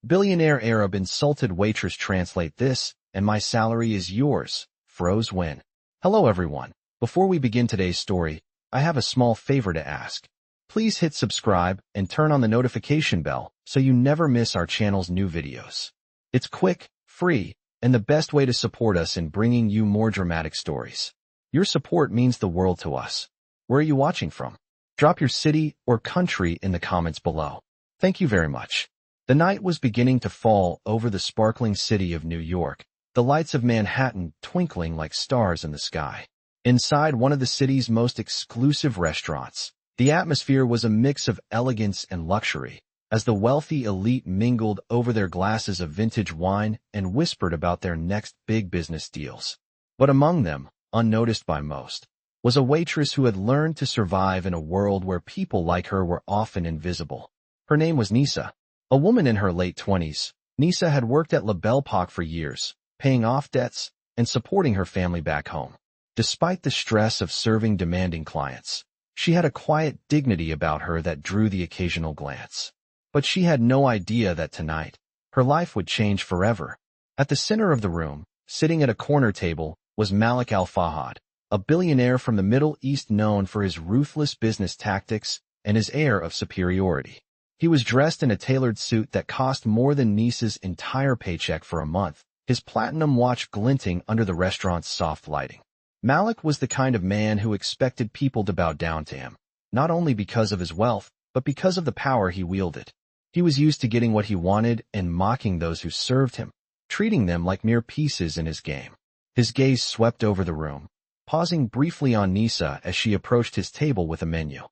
Billionaire Arab insulted waitress translate this, and my salary is yours, froze win. Hello everyone. Before we begin today's story, I have a small favor to ask. Please hit subscribe and turn on the notification bell so you never miss our channel's new videos. It's quick, free, and the best way to support us in bringing you more dramatic stories. Your support means the world to us. Where are you watching from? Drop your city or country in the comments below. Thank you very much. The night was beginning to fall over the sparkling city of New York, the lights of Manhattan twinkling like stars in the sky. Inside one of the city's most exclusive restaurants, the atmosphere was a mix of elegance and luxury, as the wealthy elite mingled over their glasses of vintage wine and whispered about their next big business deals. But among them, unnoticed by most, was a waitress who had learned to survive in a world where people like her were often invisible. Her name was Nisa. A woman in her late 20s, Nisa had worked at La Belle Époque for years, paying off debts and supporting her family back home. Despite the stress of serving demanding clients, she had a quiet dignity about her that drew the occasional glance. But she had no idea that tonight, her life would change forever. At the center of the room, sitting at a corner table, was Malik Al-Fahad, a billionaire from the Middle East known for his ruthless business tactics and his air of superiority. He was dressed in a tailored suit that cost more than Nisa's entire paycheck for a month, his platinum watch glinting under the restaurant's soft lighting. Malik was the kind of man who expected people to bow down to him, not only because of his wealth, but because of the power he wielded. He was used to getting what he wanted and mocking those who served him, treating them like mere pieces in his game. His gaze swept over the room, pausing briefly on Nisa as she approached his table with a menu.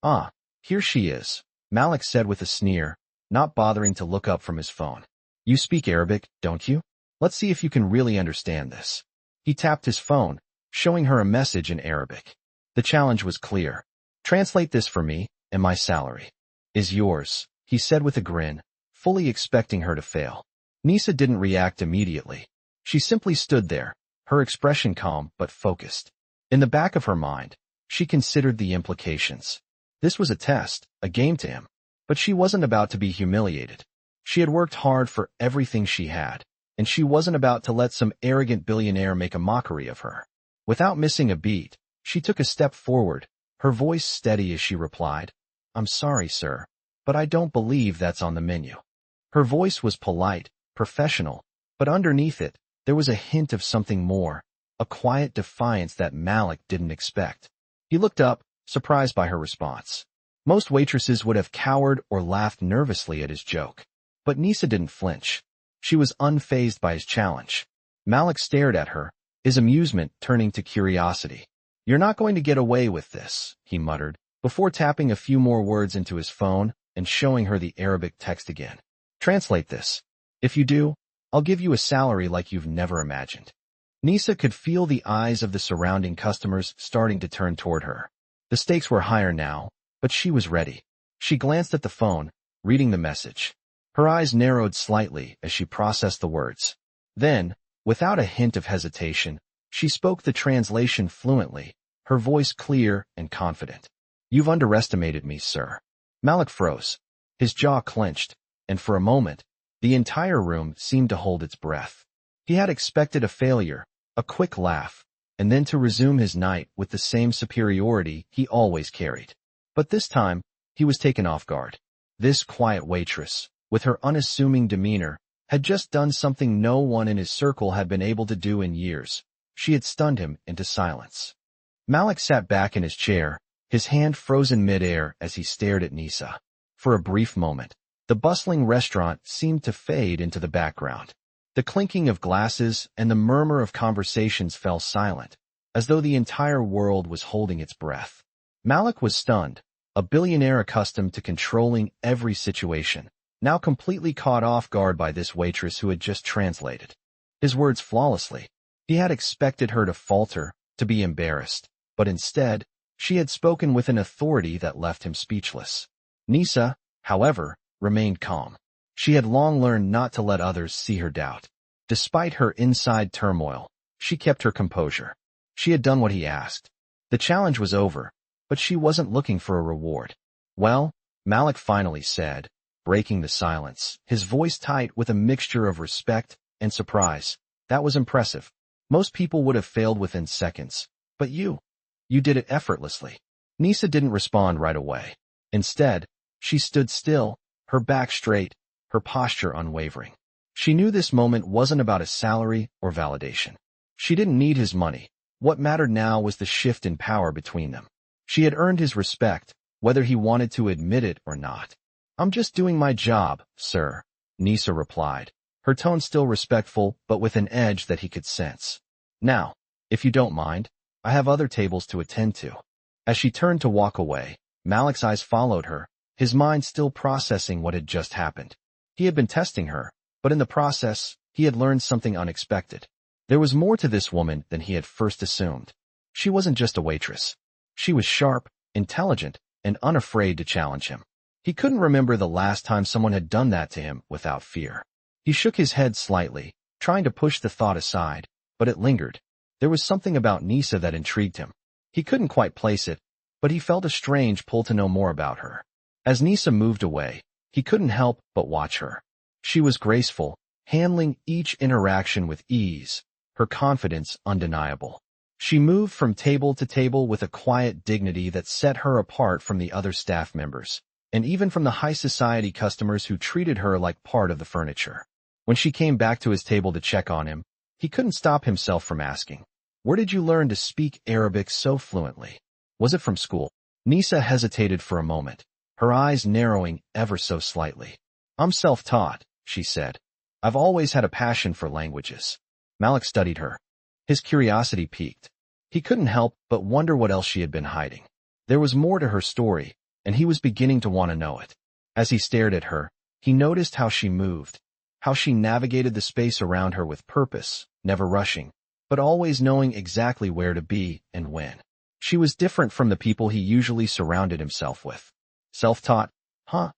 "Ah, here she is," Malik said with a sneer, not bothering to look up from his phone. "You speak Arabic, don't you? Let's see if you can really understand this." He tapped his phone, showing her a message in Arabic. The challenge was clear. "Translate this for me, and my salary is yours," he said with a grin, fully expecting her to fail. Nisa didn't react immediately. She simply stood there, her expression calm but focused. In the back of her mind, she considered the implications. This was a test, a game to him. But she wasn't about to be humiliated. She had worked hard for everything she had, and she wasn't about to let some arrogant billionaire make a mockery of her. Without missing a beat, she took a step forward, her voice steady as she replied, "I'm sorry, sir, but I don't believe that's on the menu." Her voice was polite, professional, but underneath it, there was a hint of something more, a quiet defiance that Malik didn't expect. He looked up, surprised by her response. Most waitresses would have cowered or laughed nervously at his joke. But Nisa didn't flinch. She was unfazed by his challenge. Malik stared at her, his amusement turning to curiosity. "You're not going to get away with this," he muttered, before tapping a few more words into his phone and showing her the Arabic text again. "Translate this. If you do, I'll give you a salary like you've never imagined." Nisa could feel the eyes of the surrounding customers starting to turn toward her. The stakes were higher now, but she was ready. She glanced at the phone, reading the message. Her eyes narrowed slightly as she processed the words. Then, without a hint of hesitation, she spoke the translation fluently, her voice clear and confident. "You've underestimated me, sir." Malik froze. His jaw clenched, and for a moment, the entire room seemed to hold its breath. He had expected a failure, a quick laugh, and then to resume his night with the same superiority he always carried. But this time, he was taken off guard. This quiet waitress, with her unassuming demeanor, had just done something no one in his circle had been able to do in years. She had stunned him into silence. Malik sat back in his chair, his hand frozen mid-air as he stared at Nisa. For a brief moment, the bustling restaurant seemed to fade into the background. The clinking of glasses and the murmur of conversations fell silent, as though the entire world was holding its breath. Malik was stunned, a billionaire accustomed to controlling every situation, now completely caught off guard by this waitress who had just translated his words flawlessly. He had expected her to falter, to be embarrassed, but instead, she had spoken with an authority that left him speechless. Nisa, however, remained calm. She had long learned not to let others see her doubt. Despite her inside turmoil, she kept her composure. She had done what he asked. The challenge was over, but she wasn't looking for a reward. "Well," Malik finally said, breaking the silence, his voice tight with a mixture of respect and surprise. That was impressive. Most people would have failed within seconds. But you did it effortlessly. Nisa didn't respond right away. Instead, she stood still, her back straight, her posture unwavering. She knew this moment wasn't about a salary or validation. She didn't need his money. What mattered now was the shift in power between them. She had earned his respect, whether he wanted to admit it or not. "I'm just doing my job, sir," Nisa replied, her tone still respectful but with an edge that he could sense. "Now, if you don't mind, I have other tables to attend to." As she turned to walk away, Malik's eyes followed her, his mind still processing what had just happened. He had been testing her, but in the process, he had learned something unexpected. There was more to this woman than he had first assumed. She wasn't just a waitress. She was sharp, intelligent, and unafraid to challenge him. He couldn't remember the last time someone had done that to him without fear. He shook his head slightly, trying to push the thought aside, but it lingered. There was something about Nisa that intrigued him. He couldn't quite place it, but he felt a strange pull to know more about her. As Nisa moved away, he couldn't help but watch her. She was graceful, handling each interaction with ease, her confidence undeniable. She moved from table to table with a quiet dignity that set her apart from the other staff members, and even from the high society customers who treated her like part of the furniture. When she came back to his table to check on him, he couldn't stop himself from asking, "Where did you learn to speak Arabic so fluently? Was it from school?" Nisa hesitated for a moment, her eyes narrowing ever so slightly. "I'm self-taught," she said. "I've always had a passion for languages." Malik studied her. His curiosity piqued. He couldn't help but wonder what else she had been hiding. There was more to her story, and he was beginning to want to know it. As he stared at her, he noticed how she moved, how she navigated the space around her with purpose, never rushing, but always knowing exactly where to be and when. She was different from the people he usually surrounded himself with. "Self-taught, huh?"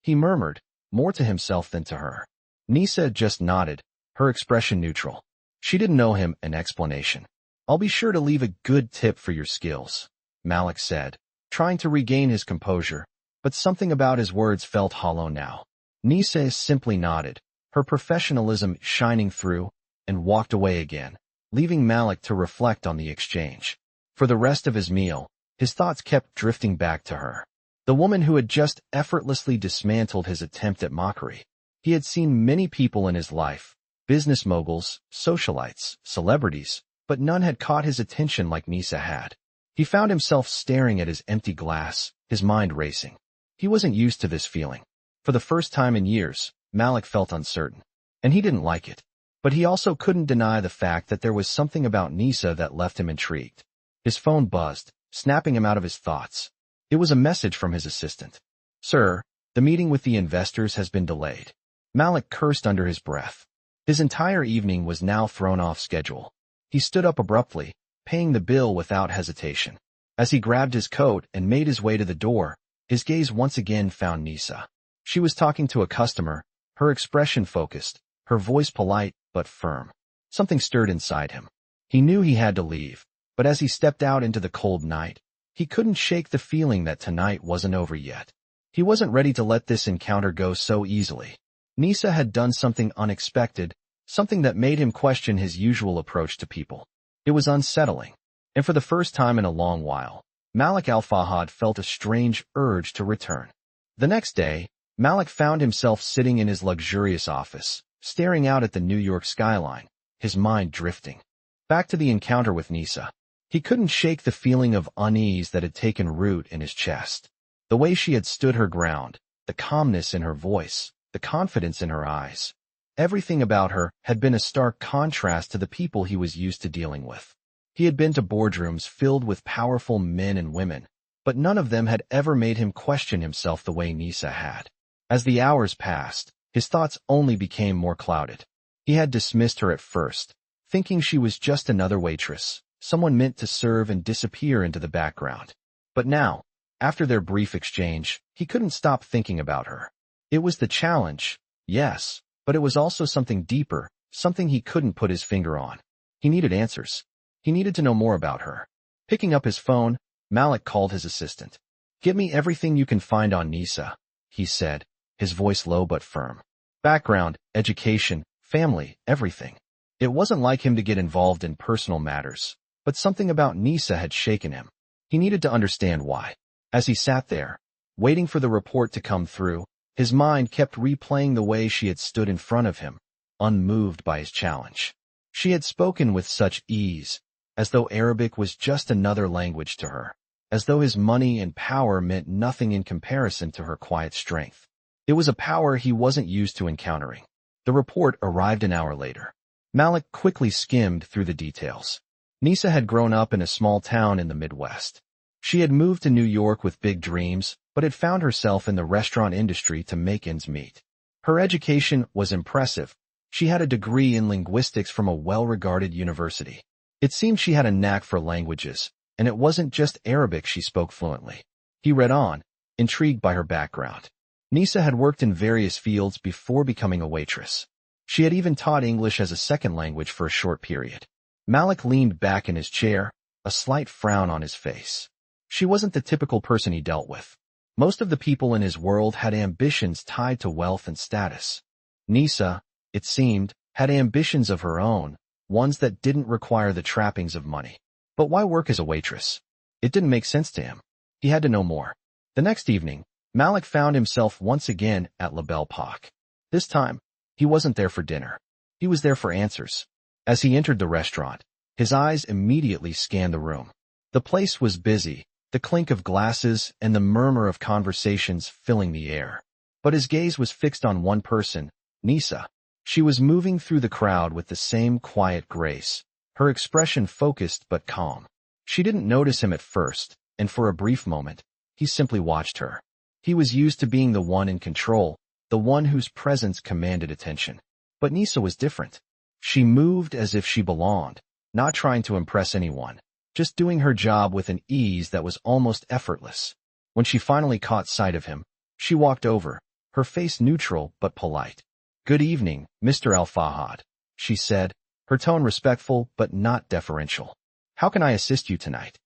he murmured, more to himself than to her. Nisa just nodded, her expression neutral. She didn't know him an explanation. "I'll be sure to leave a good tip for your skills," Malik said, trying to regain his composure, but something about his words felt hollow now. Nisa simply nodded, her professionalism shining through, and walked away again, leaving Malik to reflect on the exchange. For the rest of his meal, his thoughts kept drifting back to her, the woman who had just effortlessly dismantled his attempt at mockery. He had seen many people in his life, business moguls, socialites, celebrities, but none had caught his attention like Nisa had. He found himself staring at his empty glass, his mind racing. He wasn't used to this feeling. For the first time in years, Malik felt uncertain, and he didn't like it. But he also couldn't deny the fact that there was something about Nisa that left him intrigued. His phone buzzed, snapping him out of his thoughts. It was a message from his assistant. "Sir, the meeting with the investors has been delayed." Malik cursed under his breath. His entire evening was now thrown off schedule. He stood up abruptly, paying the bill without hesitation. As he grabbed his coat and made his way to the door, his gaze once again found Nisa. She was talking to a customer, her expression focused, her voice polite but firm. Something stirred inside him. He knew he had to leave, but as he stepped out into the cold night, he couldn't shake the feeling that tonight wasn't over yet. He wasn't ready to let this encounter go so easily. Nisa had done something unexpected, something that made him question his usual approach to people. It was unsettling, and for the first time in a long while, Malik Al-Fahad felt a strange urge to return. The next day, Malik found himself sitting in his luxurious office, staring out at the New York skyline, his mind drifting. Back to the encounter with Nisa. He couldn't shake the feeling of unease that had taken root in his chest. The way she had stood her ground, the calmness in her voice, the confidence in her eyes. Everything about her had been a stark contrast to the people he was used to dealing with. He had been to boardrooms filled with powerful men and women, but none of them had ever made him question himself the way Nisa had. As the hours passed, his thoughts only became more clouded. He had dismissed her at first, thinking she was just another waitress, someone meant to serve and disappear into the background. But now, after their brief exchange, he couldn't stop thinking about her. It was the challenge, yes, but it was also something deeper, something he couldn't put his finger on. He needed answers. He needed to know more about her. Picking up his phone, Malik called his assistant. "Get me everything you can find on Nisa," he said, his voice low but firm. Background, education, family, everything. It wasn't like him to get involved in personal matters, but something about Nisa had shaken him. He needed to understand why. As he sat there, waiting for the report to come through, his mind kept replaying the way she had stood in front of him, unmoved by his challenge. She had spoken with such ease, as though Arabic was just another language to her, as though his money and power meant nothing in comparison to her quiet strength. It was a power he wasn't used to encountering. The report arrived an hour later. Malik quickly skimmed through the details. Nisa had grown up in a small town in the Midwest. She had moved to New York with big dreams, but had found herself in the restaurant industry to make ends meet. Her education was impressive. She had a degree in linguistics from a well-regarded university. It seemed she had a knack for languages, and it wasn't just Arabic she spoke fluently. He read on, intrigued by her background. Nisa had worked in various fields before becoming a waitress. She had even taught English as a second language for a short period. Malik leaned back in his chair, a slight frown on his face. She wasn't the typical person he dealt with. Most of the people in his world had ambitions tied to wealth and status. Nisa, it seemed, had ambitions of her own, ones that didn't require the trappings of money. But why work as a waitress? It didn't make sense to him. He had to know more. The next evening, Malik found himself once again at La Belle Époque. This time, he wasn't there for dinner. He was there for answers. As he entered the restaurant, his eyes immediately scanned the room. The place was busy, the clink of glasses and the murmur of conversations filling the air. But his gaze was fixed on one person, Nisa. She was moving through the crowd with the same quiet grace, her expression focused but calm. She didn't notice him at first, and for a brief moment, he simply watched her. He was used to being the one in control, the one whose presence commanded attention. But Nisa was different. She moved as if she belonged, not trying to impress anyone, just doing her job with an ease that was almost effortless. When she finally caught sight of him, she walked over, her face neutral but polite. "Good evening, Mr. Al-Fahad," she said, her tone respectful but not deferential. "How can I assist you tonight?"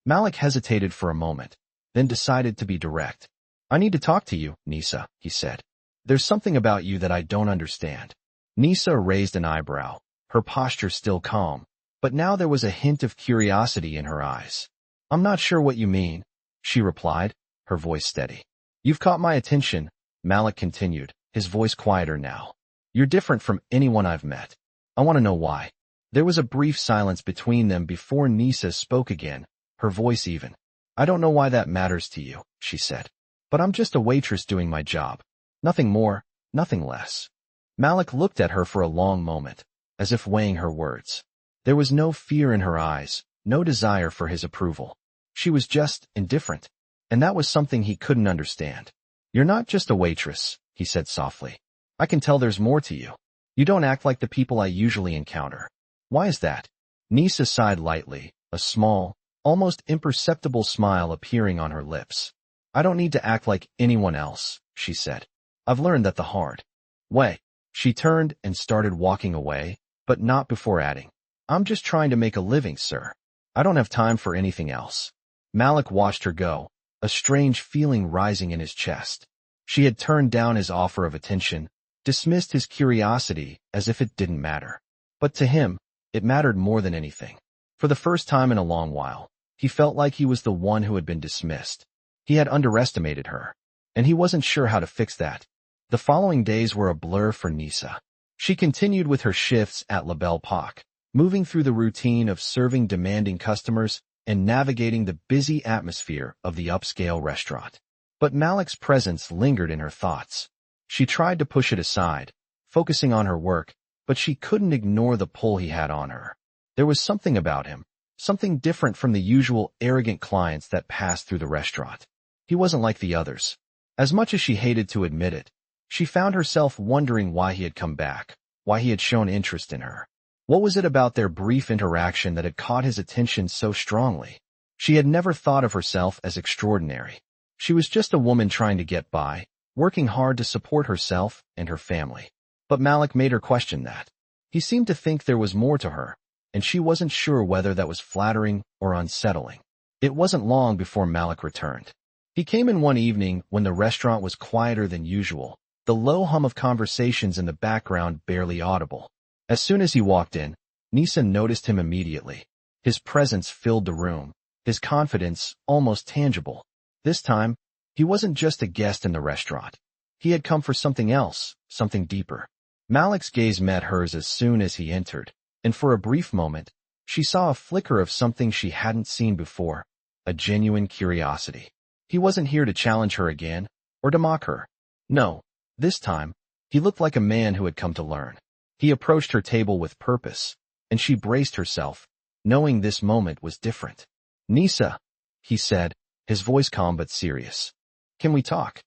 Malik hesitated for a moment, then decided to be direct. "I need to talk to you, Nisa," he said. "There's something about you that I don't understand." Nisa raised an eyebrow, her posture still calm, but now there was a hint of curiosity in her eyes. "I'm not sure what you mean," she replied, her voice steady. "You've caught my attention," Malik continued, his voice quieter now. "You're different from anyone I've met. I want to know why." There was a brief silence between them before Nisa spoke again, her voice even. "I don't know why that matters to you," she said. "But I'm just a waitress doing my job. Nothing more, nothing less." Malik looked at her for a long moment, as if weighing her words. There was no fear in her eyes, no desire for his approval. She was just indifferent, and that was something he couldn't understand. "You're not just a waitress," he said softly. "I can tell there's more to you. You don't act like the people I usually encounter. Why is that?" Nisa sighed lightly, a small, almost imperceptible smile appearing on her lips. "I don't need to act like anyone else," she said. "I've learned that the hard way." She turned and started walking away, but not before adding, "I'm just trying to make a living, sir. I don't have time for anything else." Malik watched her go, a strange feeling rising in his chest. She had turned down his offer of attention, dismissed his curiosity as if it didn't matter. But to him, it mattered more than anything. For the first time in a long while, he felt like he was the one who had been dismissed. He had underestimated her, and he wasn't sure how to fix that. The following days were a blur for Nisa. She continued with her shifts at La Belle Époque, moving through the routine of serving demanding customers and navigating the busy atmosphere of the upscale restaurant. But Malik's presence lingered in her thoughts. She tried to push it aside, focusing on her work, but she couldn't ignore the pull he had on her. There was something about him, something different from the usual arrogant clients that passed through the restaurant. He wasn't like the others. As much as she hated to admit it, she found herself wondering why he had come back, why he had shown interest in her. What was it about their brief interaction that had caught his attention so strongly? She had never thought of herself as extraordinary. She was just a woman trying to get by, working hard to support herself and her family. But Malik made her question that. He seemed to think there was more to her, and she wasn't sure whether that was flattering or unsettling. It wasn't long before Malik returned. He came in one evening when the restaurant was quieter than usual, the low hum of conversations in the background barely audible. As soon as he walked in, Nisa noticed him immediately. His presence filled the room, his confidence almost tangible. This time, he wasn't just a guest in the restaurant. He had come for something else, something deeper. Malik's gaze met hers as soon as he entered, and for a brief moment, she saw a flicker of something she hadn't seen before, a genuine curiosity. He wasn't here to challenge her again, or to mock her. No, this time, he looked like a man who had come to learn. He approached her table with purpose, and she braced herself, knowing this moment was different. "Nisa," he said, his voice calm but serious. "Can we talk?"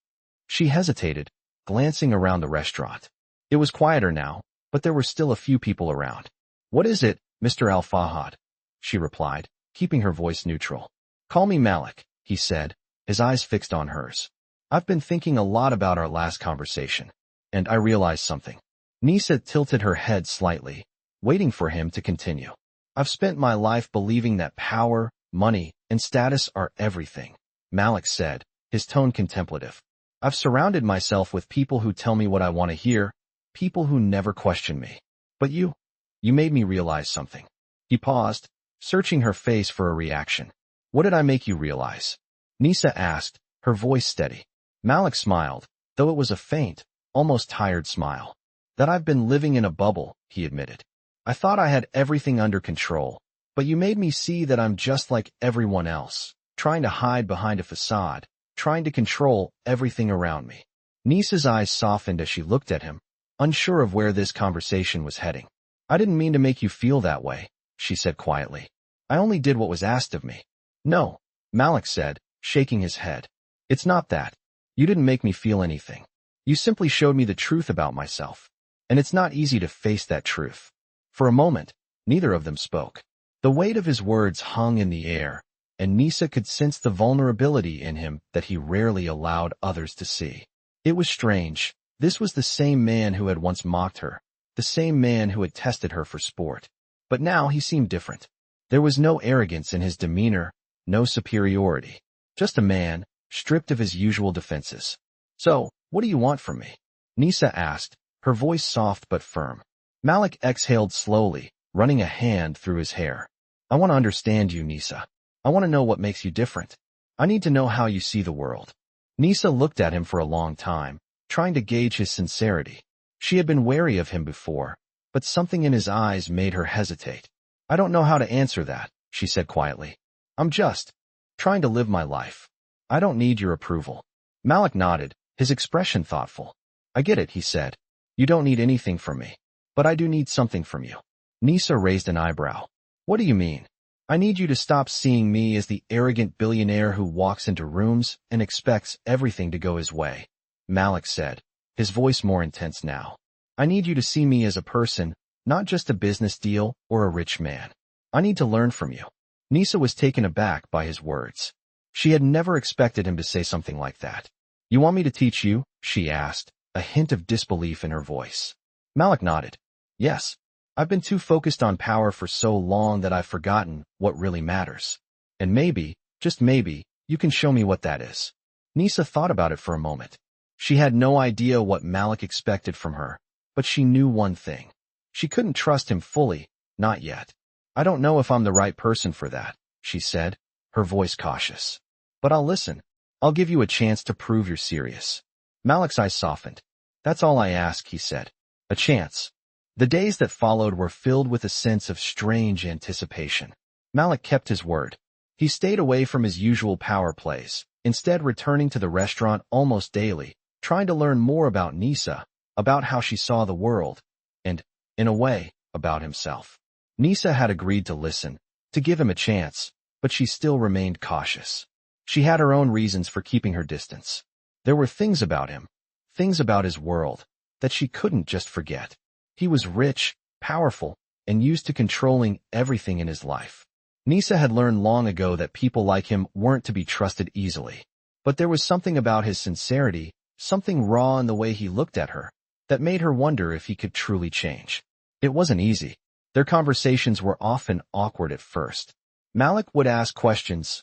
She hesitated, glancing around the restaurant. It was quieter now, but there were still a few people around. "What is it, Mr. Al-Fahad?" she replied, keeping her voice neutral. "Call me Malik," he said, his eyes fixed on hers. "I've been thinking a lot about our last conversation, and I realized something." Nisa tilted her head slightly, waiting for him to continue. "I've spent my life believing that power, money, and status are everything," Malik said, his tone contemplative. "I've surrounded myself with people who tell me what I want to hear, people who never question me. But you made me realize something." He paused, searching her face for a reaction. "What did I make you realize?" Nisa asked, her voice steady. Malik smiled, though it was a faint, almost tired smile. "That I've been living in a bubble," he admitted. "I thought I had everything under control, but you made me see that I'm just like everyone else, trying to hide behind a facade, trying to control everything around me." Nisa's eyes softened as she looked at him, unsure of where this conversation was heading. "I didn't mean to make you feel that way," she said quietly. "I only did what was asked of me." "No," Malik said, shaking his head. "It's not that. You didn't make me feel anything. You simply showed me the truth about myself. And it's not easy to face that truth." For a moment, neither of them spoke. The weight of his words hung in the air, and Nisa could sense the vulnerability in him that he rarely allowed others to see. It was strange. This was the same man who had once mocked her, the same man who had tested her for sport. But now he seemed different. There was no arrogance in his demeanor, no superiority. Just a man, stripped of his usual defenses. "So, what do you want from me?" Nisa asked, her voice soft but firm. Malik exhaled slowly, running a hand through his hair. "I want to understand you, Nisa. I want to know what makes you different. I need to know how you see the world." Nisa looked at him for a long time, trying to gauge his sincerity. She had been wary of him before, but something in his eyes made her hesitate. "I don't know how to answer that," she said quietly. "I'm just trying to live my life. I don't need your approval." Malik nodded, his expression thoughtful. "I get it," he said. "You don't need anything from me. But I do need something from you." Nisa raised an eyebrow. "What do you mean?" "I need you to stop seeing me as the arrogant billionaire who walks into rooms and expects everything to go his way," Malik said, his voice more intense now. "I need you to see me as a person, not just a business deal or a rich man. I need to learn from you." Nisa was taken aback by his words. She had never expected him to say something like that. "You want me to teach you?" she asked, a hint of disbelief in her voice. Malik nodded. "Yes. I've been too focused on power for so long that I've forgotten what really matters. And maybe, just maybe, you can show me what that is." Nisa thought about it for a moment. She had no idea what Malik expected from her, but she knew one thing. She couldn't trust him fully, not yet. "I don't know if I'm the right person for that," she said, her voice cautious. "But I'll listen. I'll give you a chance to prove you're serious." Malik's eyes softened. "That's all I ask," he said. "A chance." The days that followed were filled with a sense of strange anticipation. Malik kept his word. He stayed away from his usual power plays, instead returning to the restaurant almost daily, trying to learn more about Nisa, about how she saw the world, and, in a way, about himself. Nisa had agreed to listen, to give him a chance, but she still remained cautious. She had her own reasons for keeping her distance. There were things about him, things about his world, that she couldn't just forget. He was rich, powerful, and used to controlling everything in his life. Nisa had learned long ago that people like him weren't to be trusted easily. But there was something about his sincerity, something raw in the way he looked at her, that made her wonder if he could truly change. It wasn't easy. Their conversations were often awkward at first. Malik would ask questions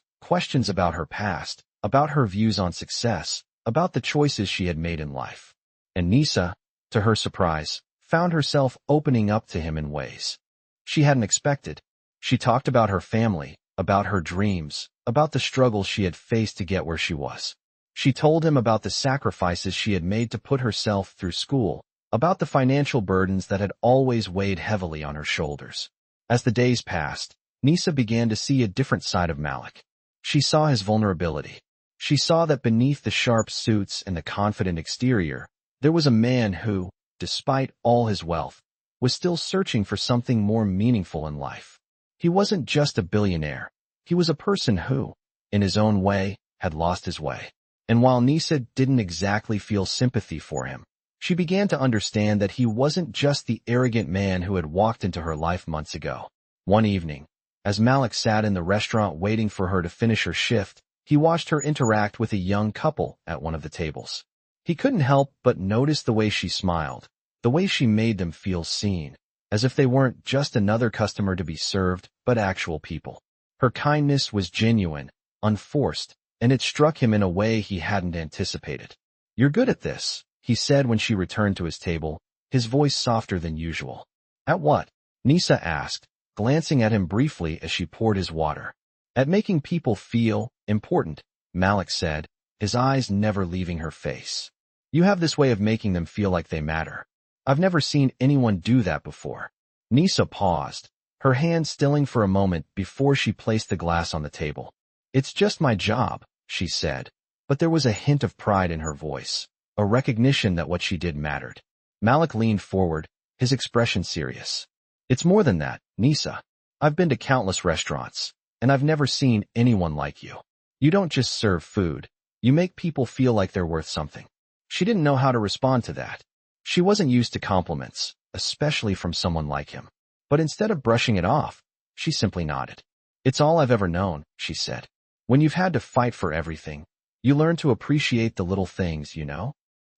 about her past, about her views on success, about the choices she had made in life. And Nisa, to her surprise, found herself opening up to him in ways she hadn't expected. She talked about her family, about her dreams, about the struggles she had faced to get where she was. She told him about the sacrifices she had made to put herself through school, about the financial burdens that had always weighed heavily on her shoulders. As the days passed, Nisa began to see a different side of Malik. She saw his vulnerability. She saw that beneath the sharp suits and the confident exterior, there was a man who, despite all his wealth, was still searching for something more meaningful in life. He wasn't just a billionaire. He was a person who, in his own way, had lost his way. And while Nisa didn't exactly feel sympathy for him, she began to understand that he wasn't just the arrogant man who had walked into her life months ago. One evening, as Malik sat in the restaurant waiting for her to finish her shift, he watched her interact with a young couple at one of the tables. He couldn't help but notice the way she smiled, the way she made them feel seen, as if they weren't just another customer to be served, but actual people. Her kindness was genuine, unforced, and it struck him in a way he hadn't anticipated. "You're good at this," he said when she returned to his table, his voice softer than usual. "At what?" Nisa asked, glancing at him briefly as she poured his water. "At making people feel important," Malik said, his eyes never leaving her face. "You have this way of making them feel like they matter. I've never seen anyone do that before." Nisa paused, her hand stilling for a moment before she placed the glass on the table. "It's just my job," she said, but there was a hint of pride in her voice, a recognition that what she did mattered. Malik leaned forward, his expression serious. "It's more than that, Nisa. I've been to countless restaurants, and I've never seen anyone like you. You don't just serve food, you make people feel like they're worth something." She didn't know how to respond to that. She wasn't used to compliments, especially from someone like him. But instead of brushing it off, she simply nodded. "It's all I've ever known," she said. "When you've had to fight for everything, you learn to appreciate the little things, you know?"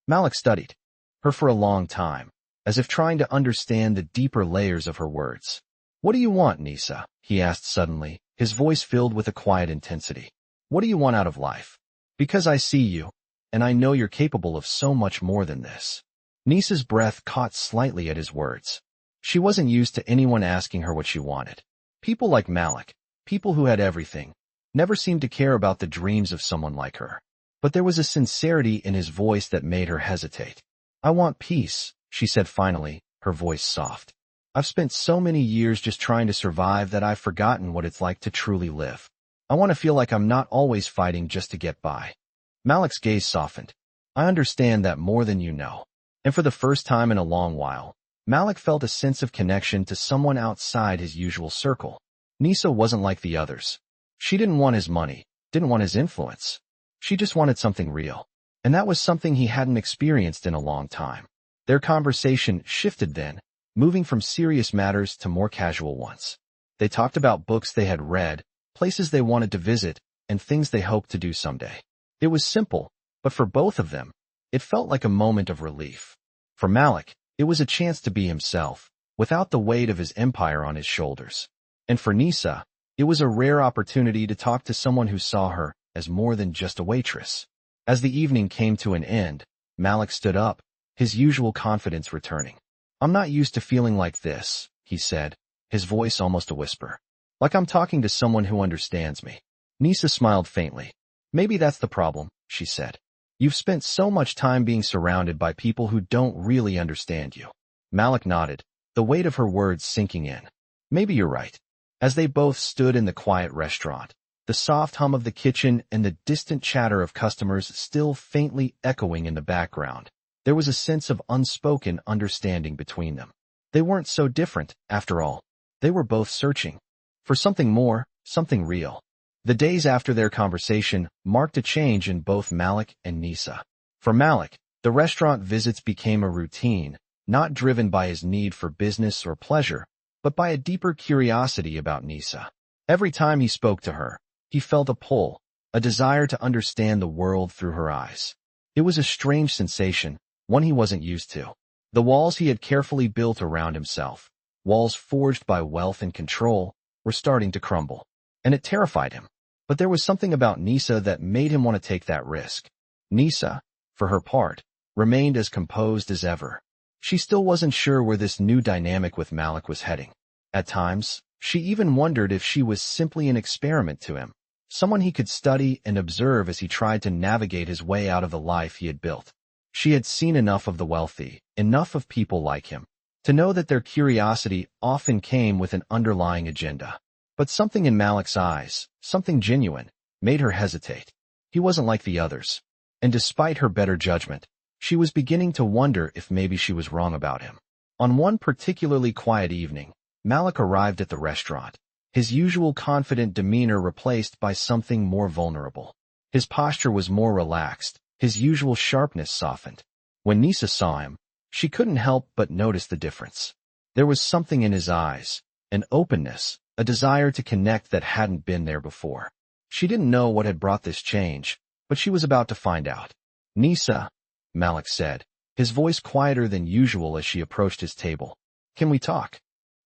Malik studied her for a long time, as if trying to understand the deeper layers of her words. "What do you want, Nisa?" he asked suddenly, his voice filled with a quiet intensity. "What do you want out of life? Because I see you, and I know you're capable of so much more than this." Nisa's breath caught slightly at his words. She wasn't used to anyone asking her what she wanted. People like Malik, people who had everything, never seemed to care about the dreams of someone like her. But there was a sincerity in his voice that made her hesitate. "I want peace," she said finally, her voice soft. "I've spent so many years just trying to survive that I've forgotten what it's like to truly live. I want to feel like I'm not always fighting just to get by." Malik's gaze softened. "I understand that more than you know." And for the first time in a long while, Malik felt a sense of connection to someone outside his usual circle. Nisa wasn't like the others. She didn't want his money, didn't want his influence. She just wanted something real. And that was something he hadn't experienced in a long time. Their conversation shifted then, moving from serious matters to more casual ones. They talked about books they had read, places they wanted to visit, and things they hoped to do someday. It was simple, but for both of them, it felt like a moment of relief. For Malik, it was a chance to be himself, without the weight of his empire on his shoulders. And for Nisa, it was a rare opportunity to talk to someone who saw her as more than just a waitress. As the evening came to an end, Malik stood up, his usual confidence returning. "I'm not used to feeling like this," he said, his voice almost a whisper. "Like I'm talking to someone who understands me." Nisa smiled faintly. "Maybe that's the problem," she said. "You've spent so much time being surrounded by people who don't really understand you." Malik nodded, the weight of her words sinking in. "Maybe you're right." As they both stood in the quiet restaurant, the soft hum of the kitchen and the distant chatter of customers still faintly echoing in the background, there was a sense of unspoken understanding between them. They weren't so different, after all. They were both searching for something more, something real. The days after their conversation marked a change in both Malik and Nisa. For Malik, the restaurant visits became a routine, not driven by his need for business or pleasure, but by a deeper curiosity about Nisa. Every time he spoke to her, he felt a pull, a desire to understand the world through her eyes. It was a strange sensation, one he wasn't used to. The walls he had carefully built around himself, walls forged by wealth and control, were starting to crumble. And it terrified him. But there was something about Nisa that made him want to take that risk. Nisa, for her part, remained as composed as ever. She still wasn't sure where this new dynamic with Malik was heading. At times, she even wondered if she was simply an experiment to him, someone he could study and observe as he tried to navigate his way out of the life he had built. She had seen enough of the wealthy, enough of people like him, to know that their curiosity often came with an underlying agenda. But something in Malik's eyes, something genuine, made her hesitate. He wasn't like the others, and despite her better judgment, she was beginning to wonder if maybe she was wrong about him. On one particularly quiet evening, Malik arrived at the restaurant, his usual confident demeanor replaced by something more vulnerable. His posture was more relaxed, his usual sharpness softened. When Nisa saw him, she couldn't help but notice the difference. There was something in his eyes, an openness, a desire to connect that hadn't been there before. She didn't know what had brought this change, but she was about to find out. "Nisa," Malik said, his voice quieter than usual as she approached his table. "Can we talk?"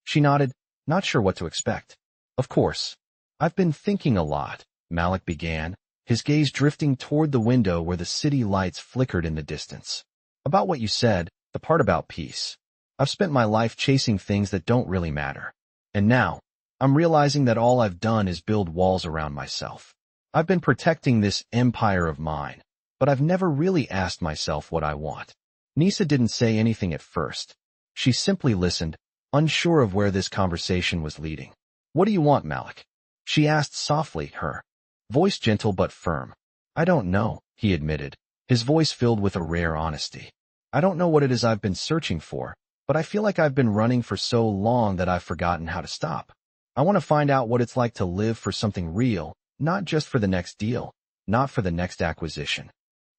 She nodded, not sure what to expect. "Of course. I've been thinking a lot," Malik began, his gaze drifting toward the window where the city lights flickered in the distance. "About what you said, the part about peace. I've spent my life chasing things that don't really matter. And now, I'm realizing that all I've done is build walls around myself. I've been protecting this empire of mine, but I've never really asked myself what I want." Nisa didn't say anything at first. She simply listened, unsure of where this conversation was leading. "What do you want, Malik?" she asked softly, her voice gentle but firm. "I don't know," he admitted, his voice filled with a rare honesty. "I don't know what it is I've been searching for, but I feel like I've been running for so long that I've forgotten how to stop. I want to find out what it's like to live for something real, not just for the next deal, not for the next acquisition."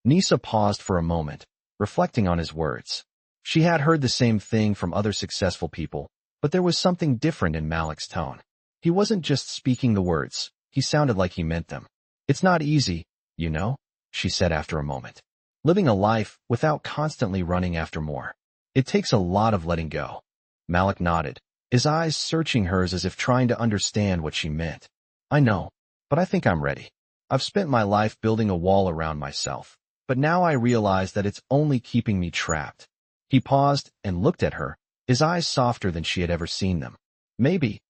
Nisa paused for a moment, reflecting on his words. She had heard the same thing from other successful people, but there was something different in Malik's tone. He wasn't just speaking the words, he sounded like he meant them. "It's not easy, you know," she said after a moment. "Living a life without constantly running after more. It takes a lot of letting go." Malik nodded, his eyes searching hers as if trying to understand what she meant. "I know, but I think I'm ready. I've spent my life building a wall around myself, but now I realize that it's only keeping me trapped." He paused and looked at her, his eyes softer than she had ever seen them. Maybe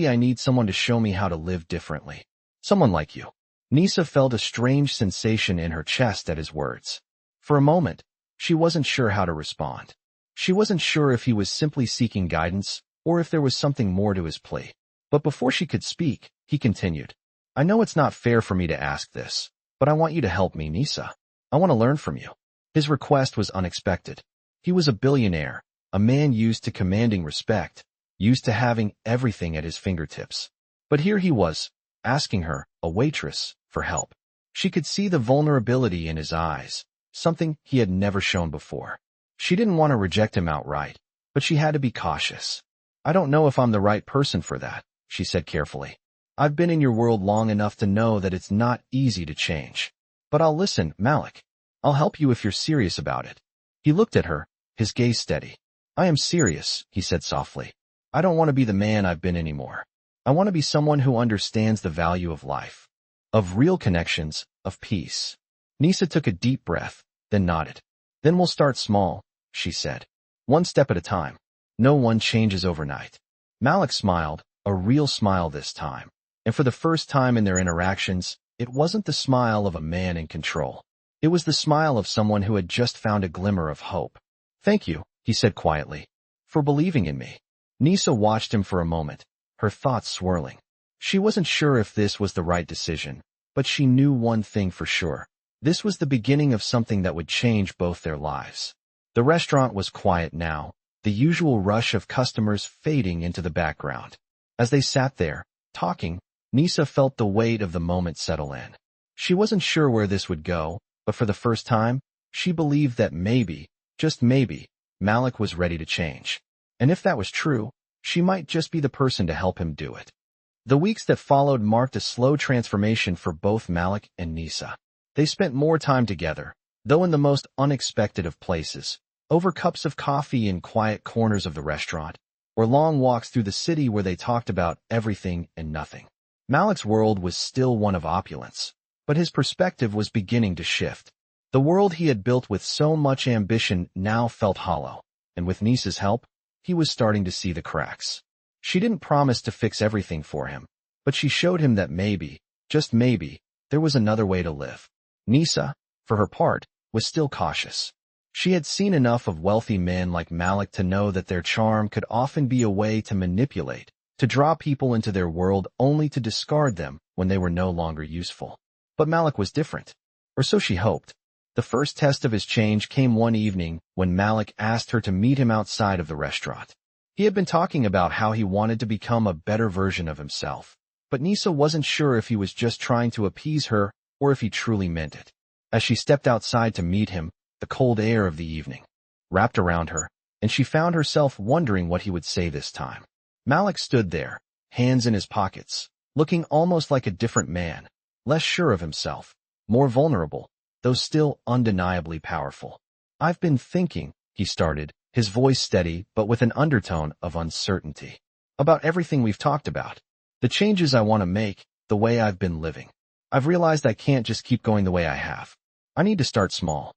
I need someone to show me how to live differently. Someone like you." Nisa felt a strange sensation in her chest at his words. For a moment, she wasn't sure how to respond. She wasn't sure if he was simply seeking guidance, or if there was something more to his plea. But before she could speak, he continued. "I know it's not fair for me to ask this, but I want you to help me, Nisa. I want to learn from you." His request was unexpected. He was a billionaire, a man used to commanding respect, used to having everything at his fingertips. But here he was, asking her, a waitress, for help. She could see the vulnerability in his eyes, something he had never shown before. She didn't want to reject him outright, but she had to be cautious. "I don't know if I'm the right person for that," she said carefully. "I've been in your world long enough to know that it's not easy to change. But I'll listen, Malik. I'll help you if you're serious about it." He looked at her, his gaze steady. "I am serious," he said softly. "I don't want to be the man I've been anymore. I want to be someone who understands the value of life, of real connections, of peace." Nisa took a deep breath, then nodded. "Then we'll start small," she said. "One step at a time. No one changes overnight." Malik smiled, a real smile this time. And for the first time in their interactions, it wasn't the smile of a man in control. It was the smile of someone who had just found a glimmer of hope. "Thank you," he said quietly, "for believing in me." Nisa watched him for a moment, her thoughts swirling. She wasn't sure if this was the right decision, but she knew one thing for sure. This was the beginning of something that would change both their lives. The restaurant was quiet now, the usual rush of customers fading into the background. As they sat there, talking, Nisa felt the weight of the moment settle in. She wasn't sure where this would go, but for the first time, she believed that maybe, just maybe, Malik was ready to change. And if that was true, she might just be the person to help him do it. The weeks that followed marked a slow transformation for both Malik and Nisa. They spent more time together, though in the most unexpected of places, over cups of coffee in quiet corners of the restaurant, or long walks through the city where they talked about everything and nothing. Malik's world was still one of opulence, but his perspective was beginning to shift. The world he had built with so much ambition now felt hollow, and with Nisa's help, he was starting to see the cracks. She didn't promise to fix everything for him, but she showed him that maybe, just maybe, there was another way to live. Nisa, for her part, was still cautious. She had seen enough of wealthy men like Malik to know that their charm could often be a way to manipulate, to draw people into their world only to discard them when they were no longer useful. But Malik was different, or so she hoped. The first test of his change came one evening when Malik asked her to meet him outside of the restaurant. He had been talking about how he wanted to become a better version of himself, but Nisa wasn't sure if he was just trying to appease her or if he truly meant it. As she stepped outside to meet him, the cold air of the evening wrapped around her, and she found herself wondering what he would say this time. Malik stood there, hands in his pockets, looking almost like a different man, less sure of himself, more vulnerable, though still undeniably powerful. "I've been thinking," he started, his voice steady but with an undertone of uncertainty, "about everything we've talked about. The changes I want to make, the way I've been living. I've realized I can't just keep going the way I have. I need to start small."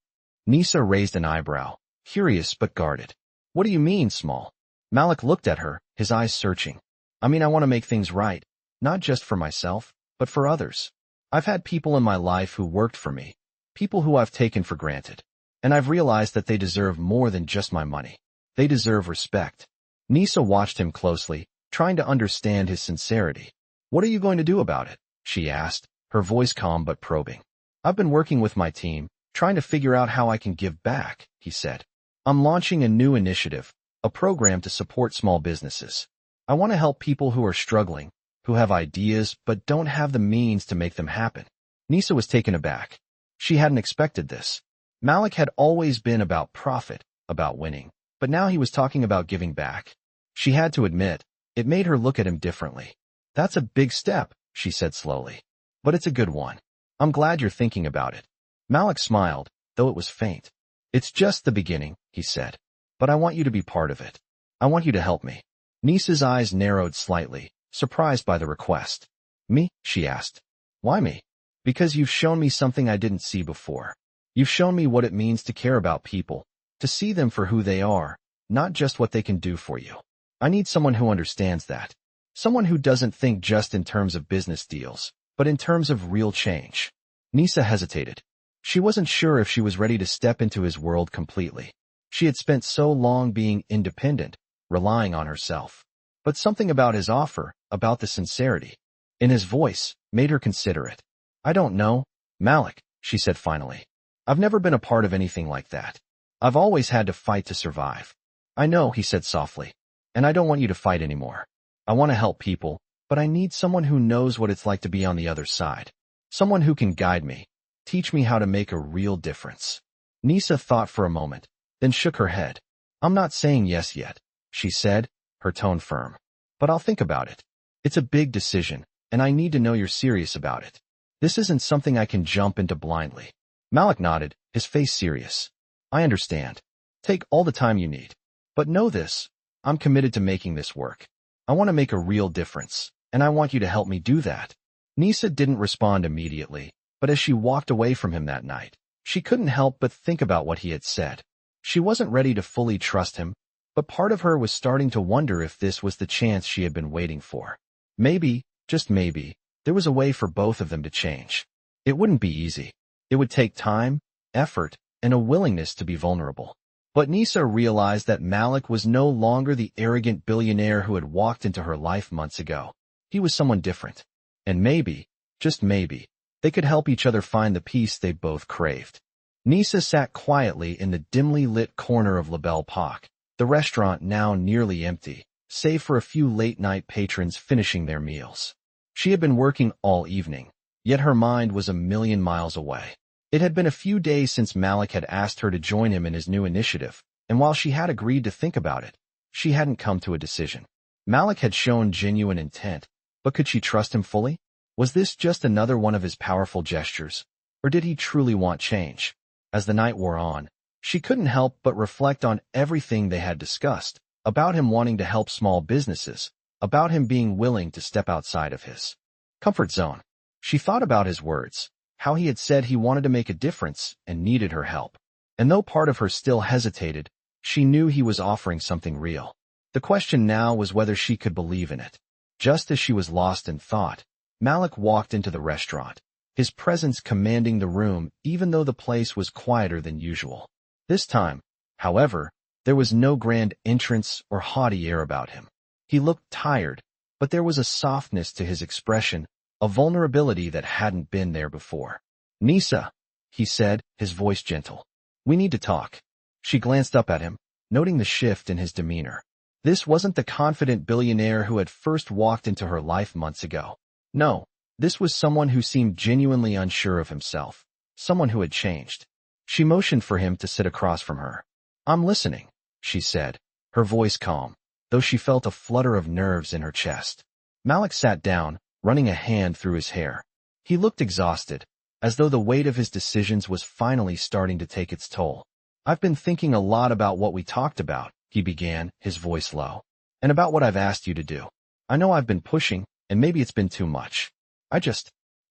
Nisa raised an eyebrow, curious but guarded. "What do you mean, small?" Malik looked at her, his eyes searching. "I mean, I want to make things right, not just for myself, but for others. I've had people in my life who worked for me, people who I've taken for granted, and I've realized that they deserve more than just my money. They deserve respect." Nisa watched him closely, trying to understand his sincerity. "What are you going to do about it?" she asked, her voice calm but probing. "I've been working with my team, trying to figure out how I can give back," he said. "I'm launching a new initiative, a program to support small businesses. I want to help people who are struggling, who have ideas but don't have the means to make them happen." Nisa was taken aback. She hadn't expected this. Malik had always been about profit, about winning, but now he was talking about giving back. She had to admit, it made her look at him differently. "That's a big step," she said slowly, "but it's a good one. I'm glad you're thinking about it." Malik smiled, though it was faint. "It's just the beginning," he said, "but I want you to be part of it. I want you to help me." Nisa's eyes narrowed slightly, surprised by the request. "Me?" she asked. "Why me?" "Because you've shown me something I didn't see before. You've shown me what it means to care about people, to see them for who they are, not just what they can do for you. I need someone who understands that. Someone who doesn't think just in terms of business deals, but in terms of real change." Nisa hesitated. She wasn't sure if she was ready to step into his world completely. She had spent so long being independent, relying on herself. But something about his offer, about the sincerity in his voice, made her consider it. "I don't know, Malik," she said finally. "I've never been a part of anything like that. I've always had to fight to survive." "I know," he said softly, "and I don't want you to fight anymore. I want to help people, but I need someone who knows what it's like to be on the other side. Someone who can guide me, teach me how to make a real difference." Nisa thought for a moment, then shook her head. "I'm not saying yes yet," she said, her tone firm. "But I'll think about it. It's a big decision, and I need to know you're serious about it. This isn't something I can jump into blindly." Malik nodded, his face serious. "I understand. Take all the time you need. But know this, I'm committed to making this work. I want to make a real difference, and I want you to help me do that." Nisa didn't respond immediately, but as she walked away from him that night, she couldn't help but think about what he had said. She wasn't ready to fully trust him, but part of her was starting to wonder if this was the chance she had been waiting for. Maybe, just maybe, there was a way for both of them to change. It wouldn't be easy. It would take time, effort, and a willingness to be vulnerable. But Nisa realized that Malik was no longer the arrogant billionaire who had walked into her life months ago. He was someone different. And maybe, just maybe, they could help each other find the peace they both craved. Nisa sat quietly in the dimly lit corner of La Belle Époque, the restaurant now nearly empty, save for a few late-night patrons finishing their meals. She had been working all evening, yet her mind was a million miles away. It had been a few days since Malik had asked her to join him in his new initiative, and while she had agreed to think about it, she hadn't come to a decision. Malik had shown genuine intent, but could she trust him fully? Was this just another one of his powerful gestures, or did he truly want change? As the night wore on, she couldn't help but reflect on everything they had discussed, about him wanting to help small businesses, about him being willing to step outside of his comfort zone. She thought about his words, how he had said he wanted to make a difference and needed her help. And though part of her still hesitated, she knew he was offering something real. The question now was whether she could believe in it. Just as she was lost in thought, Malik walked into the restaurant, his presence commanding the room even though the place was quieter than usual. This time, however, there was no grand entrance or haughty air about him. He looked tired, but there was a softness to his expression, a vulnerability that hadn't been there before. "Nisa," he said, his voice gentle. "We need to talk." She glanced up at him, noting the shift in his demeanor. This wasn't the confident billionaire who had first walked into her life months ago. No, this was someone who seemed genuinely unsure of himself, someone who had changed. She motioned for him to sit across from her. "I'm listening," she said, her voice calm, though she felt a flutter of nerves in her chest. Malik sat down, running a hand through his hair. He looked exhausted, as though the weight of his decisions was finally starting to take its toll. "I've been thinking a lot about what we talked about," he began, his voice low, "and about what I've asked you to do. I know I've been pushing, and maybe it's been too much. I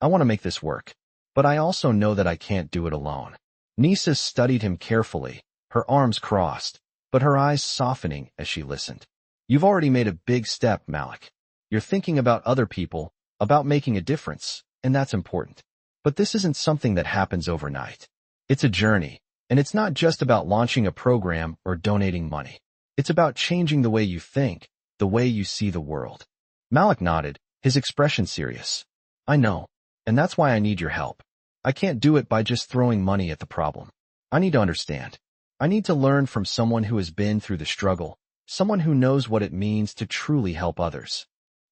want to make this work. But I also know that I can't do it alone." Nisa studied him carefully, her arms crossed, but her eyes softening as she listened. "You've already made a big step, Malik. You're thinking about other people, about making a difference, and that's important. But this isn't something that happens overnight. It's a journey, and it's not just about launching a program or donating money. It's about changing the way you think, the way you see the world." Malik nodded, his expression serious. "I know, and that's why I need your help. I can't do it by just throwing money at the problem. I need to understand. I need to learn from someone who has been through the struggle, someone who knows what it means to truly help others."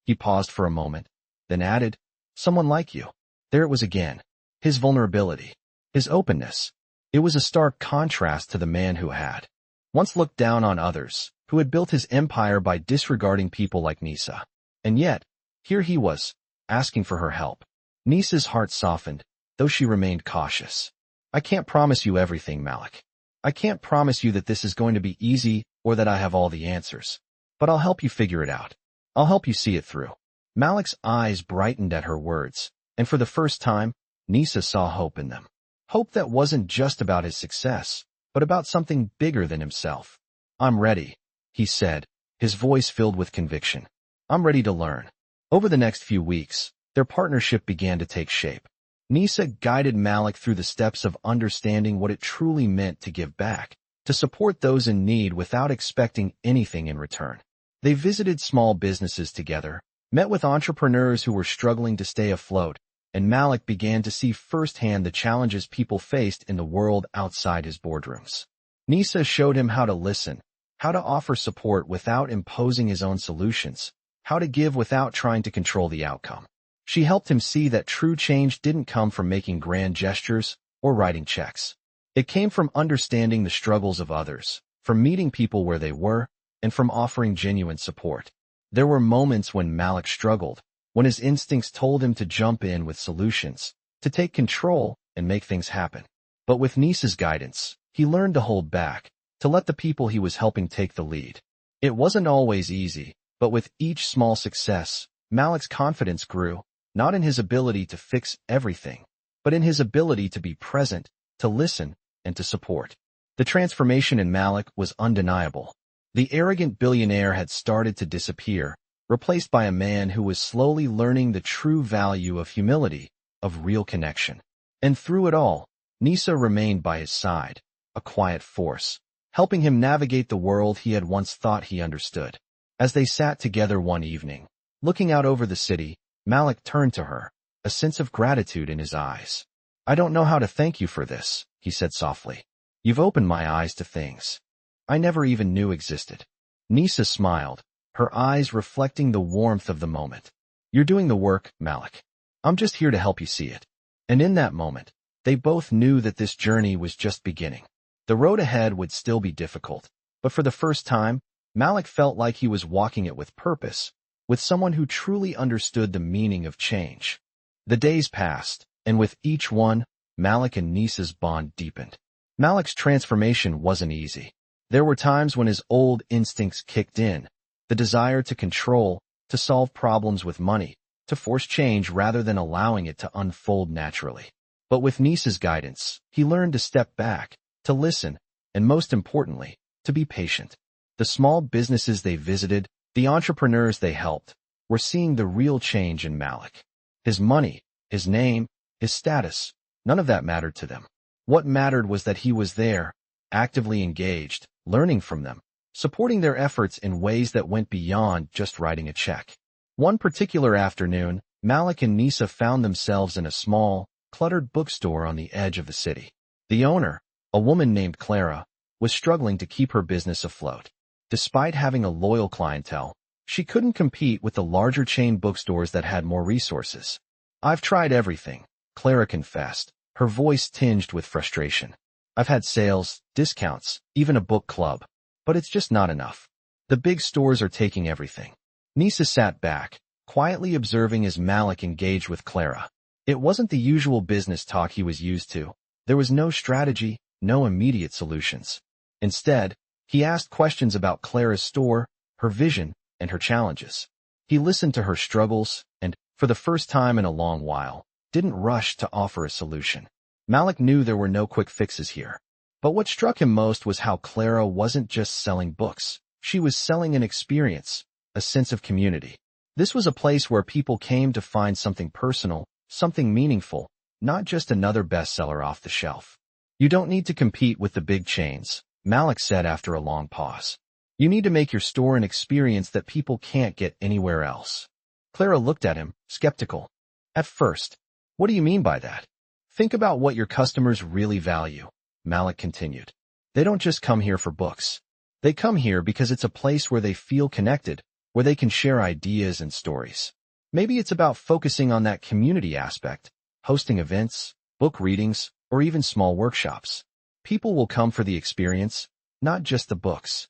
He paused for a moment, then added, "Someone like you." There it was again, his vulnerability, his openness. It was a stark contrast to the man who had once looked down on others, who had built his empire by disregarding people like Nisa. And yet, here he was, asking for her help. Nisa's heart softened, though she remained cautious. "I can't promise you everything, Malik. I can't promise you that this is going to be easy or that I have all the answers. But I'll help you figure it out. I'll help you see it through." Malik's eyes brightened at her words, and for the first time, Nisa saw hope in them. Hope that wasn't just about his success, but about something bigger than himself. "I'm ready," he said, his voice filled with conviction. "I'm ready to learn." Over the next few weeks, their partnership began to take shape. Nisa guided Malik through the steps of understanding what it truly meant to give back, to support those in need without expecting anything in return. They visited small businesses together, met with entrepreneurs who were struggling to stay afloat, and Malik began to see firsthand the challenges people faced in the world outside his boardrooms. Nisa showed him how to listen, how to offer support without imposing his own solutions, how to give without trying to control the outcome. She helped him see that true change didn't come from making grand gestures or writing checks. It came from understanding the struggles of others, from meeting people where they were, and from offering genuine support. There were moments when Malik struggled, when his instincts told him to jump in with solutions, to take control and make things happen. But with Nisa's guidance, he learned to hold back, to let the people he was helping take the lead. It wasn't always easy, but with each small success, Malik's confidence grew, not in his ability to fix everything, but in his ability to be present, to listen, and to support. The transformation in Malik was undeniable. The arrogant billionaire had started to disappear, replaced by a man who was slowly learning the true value of humility, of real connection. And through it all, Nisa remained by his side, a quiet force, helping him navigate the world he had once thought he understood. As they sat together one evening, looking out over the city, Malik turned to her, a sense of gratitude in his eyes. "I don't know how to thank you for this," he said softly. "You've opened my eyes to things I never even knew existed." Nisa smiled, her eyes reflecting the warmth of the moment. "You're doing the work, Malik. I'm just here to help you see it." And in that moment, they both knew that this journey was just beginning. The road ahead would still be difficult, but for the first time, Malik felt like he was walking it with purpose, with someone who truly understood the meaning of change. The days passed, and with each one, Malik and Nisa's bond deepened. Malik's transformation wasn't easy. There were times when his old instincts kicked in, the desire to control, to solve problems with money, to force change rather than allowing it to unfold naturally. But with Nisa's guidance, he learned to step back, to listen, and most importantly, to be patient. The small businesses they visited, the entrepreneurs they helped, were seeing the real change in Malik. His money, his name, his status, none of that mattered to them. What mattered was that he was there, actively engaged, learning from them, supporting their efforts in ways that went beyond just writing a check. One particular afternoon, Malik and Nisa found themselves in a small, cluttered bookstore on the edge of the city. The owner, a woman named Clara, was struggling to keep her business afloat. Despite having a loyal clientele, she couldn't compete with the larger chain bookstores that had more resources. "I've tried everything," Clara confessed, her voice tinged with frustration. "I've had sales, discounts, even a book club. But it's just not enough. The big stores are taking everything." Nisa sat back, quietly observing as Malik engaged with Clara. It wasn't the usual business talk he was used to. There was no strategy, no immediate solutions. Instead, he asked questions about Clara's store, her vision, and her challenges. He listened to her struggles and, for the first time in a long while, didn't rush to offer a solution. Malik knew there were no quick fixes here. But what struck him most was how Clara wasn't just selling books. She was selling an experience, a sense of community. This was a place where people came to find something personal, something meaningful, not just another bestseller off the shelf. "You don't need to compete with the big chains," Malik said after a long pause. "You need to make your store an experience that people can't get anywhere else." Clara looked at him, skeptical. "At first, what do you mean by that?" "Think about what your customers really value," Malik continued. "They don't just come here for books. They come here because it's a place where they feel connected, where they can share ideas and stories. Maybe it's about focusing on that community aspect, hosting events, book readings, or even small workshops. People will come for the experience, not just the books."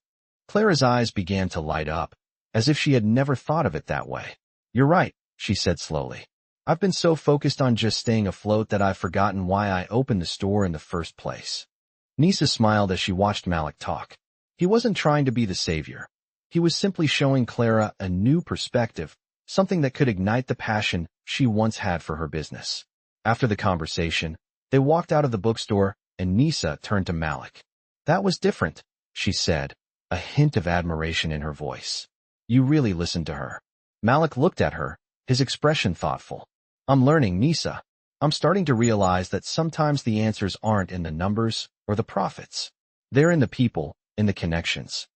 Clara's eyes began to light up, as if she had never thought of it that way. "You're right," she said slowly. "I've been so focused on just staying afloat that I've forgotten why I opened the store in the first place." Nisa smiled as she watched Malik talk. He wasn't trying to be the savior. He was simply showing Clara a new perspective, something that could ignite the passion she once had for her business. After the conversation, they walked out of the bookstore, and Nisa turned to Malik. "That was different," she said, a hint of admiration in her voice. "You really listened to her." Malik looked at her, his expression thoughtful. "I'm learning, Nisa. I'm starting to realize that sometimes the answers aren't in the numbers or the profits. They're in the people, in the connections."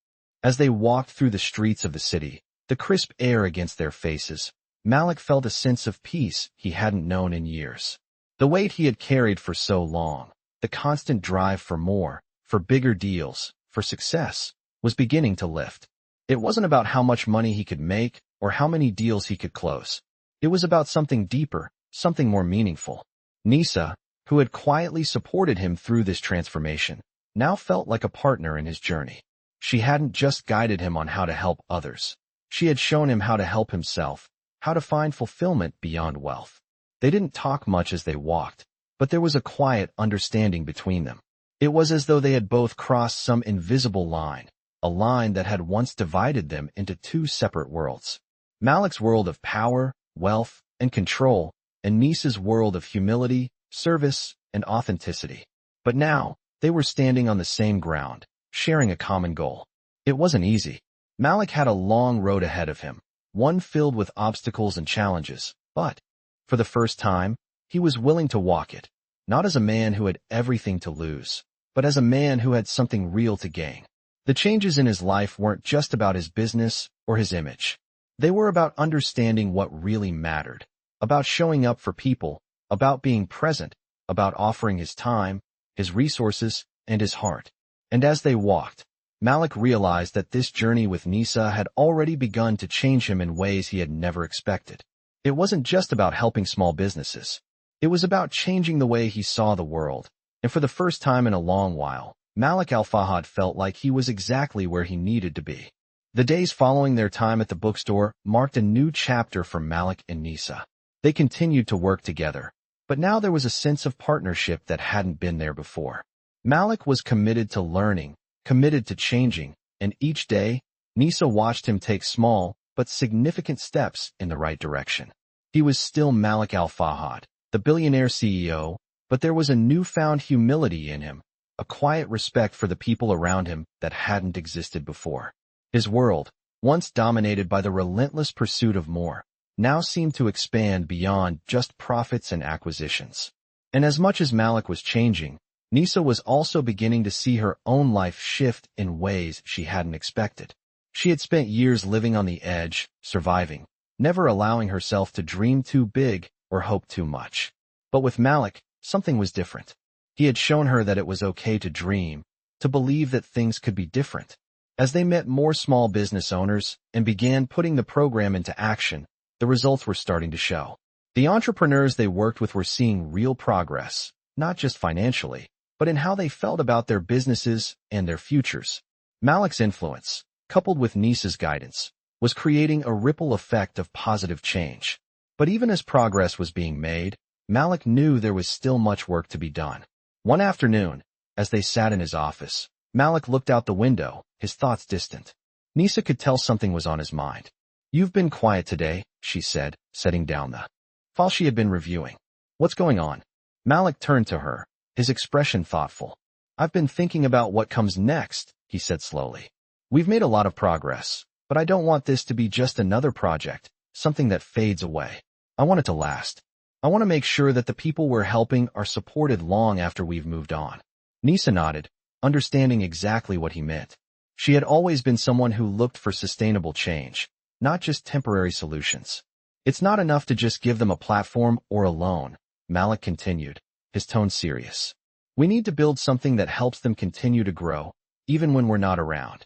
As they walked through the streets of the city, the crisp air against their faces, Malik felt a sense of peace he hadn't known in years. The weight he had carried for so long, the constant drive for more, for bigger deals, for success, was beginning to lift. It wasn't about how much money he could make or how many deals he could close. It was about something deeper, something more meaningful. Nisa, who had quietly supported him through this transformation, now felt like a partner in his journey. She hadn't just guided him on how to help others. She had shown him how to help himself, how to find fulfillment beyond wealth. They didn't talk much as they walked, but there was a quiet understanding between them. It was as though they had both crossed some invisible line, a line that had once divided them into two separate worlds. Malik's world of power, wealth, and control, and Nisa's world of humility, service, and authenticity. But now, they were standing on the same ground, sharing a common goal. It wasn't easy. Malik had a long road ahead of him, one filled with obstacles and challenges, but, for the first time, he was willing to walk it, not as a man who had everything to lose, but as a man who had something real to gain. The changes in his life weren't just about his business or his image. They were about understanding what really mattered, about showing up for people, about being present, about offering his time, his resources, and his heart. And as they walked, Malik realized that this journey with Nisa had already begun to change him in ways he had never expected. It wasn't just about helping small businesses. It was about changing the way he saw the world, and for the first time in a long while, Malik Al-Fahad felt like he was exactly where he needed to be. The days following their time at the bookstore marked a new chapter for Malik and Nisa. They continued to work together, but now there was a sense of partnership that hadn't been there before. Malik was committed to learning, committed to changing, and each day, Nisa watched him take small but significant steps in the right direction. He was still Malik Al-Fahad, the billionaire CEO, But there was a newfound humility in him, a quiet respect for the people around him that hadn't existed before. His world, once dominated by the relentless pursuit of more, now seemed to expand beyond just profits and acquisitions. And as much as Malik was changing, Nisa was also beginning to see her own life shift in ways she hadn't expected. She had spent years living on the edge, surviving, never allowing herself to dream too big or hope too much. But with Malik, something was different. He had shown her that it was okay to dream, to believe that things could be different. As they met more small business owners and began putting the program into action, the results were starting to show. The entrepreneurs they worked with were seeing real progress, not just financially, but in how they felt about their businesses and their futures. Malik's influence, coupled with Nisa's guidance, was creating a ripple effect of positive change. But even as progress was being made, Malik knew there was still much work to be done. One afternoon, as they sat in his office, Malik looked out the window, his thoughts distant. Nisa could tell something was on his mind. "You've been quiet today," she said, setting down the file she had been reviewing. "What's going on?" Malik turned to her, his expression thoughtful. "I've been thinking about what comes next," he said slowly. "We've made a lot of progress, but I don't want this to be just another project, something that fades away. I want it to last. I want to make sure that the people we're helping are supported long after we've moved on." Nisa nodded, understanding exactly what he meant. She had always been someone who looked for sustainable change, not just temporary solutions. "It's not enough to just give them a platform or a loan," Malik continued, his tone serious. "We need to build something that helps them continue to grow, even when we're not around."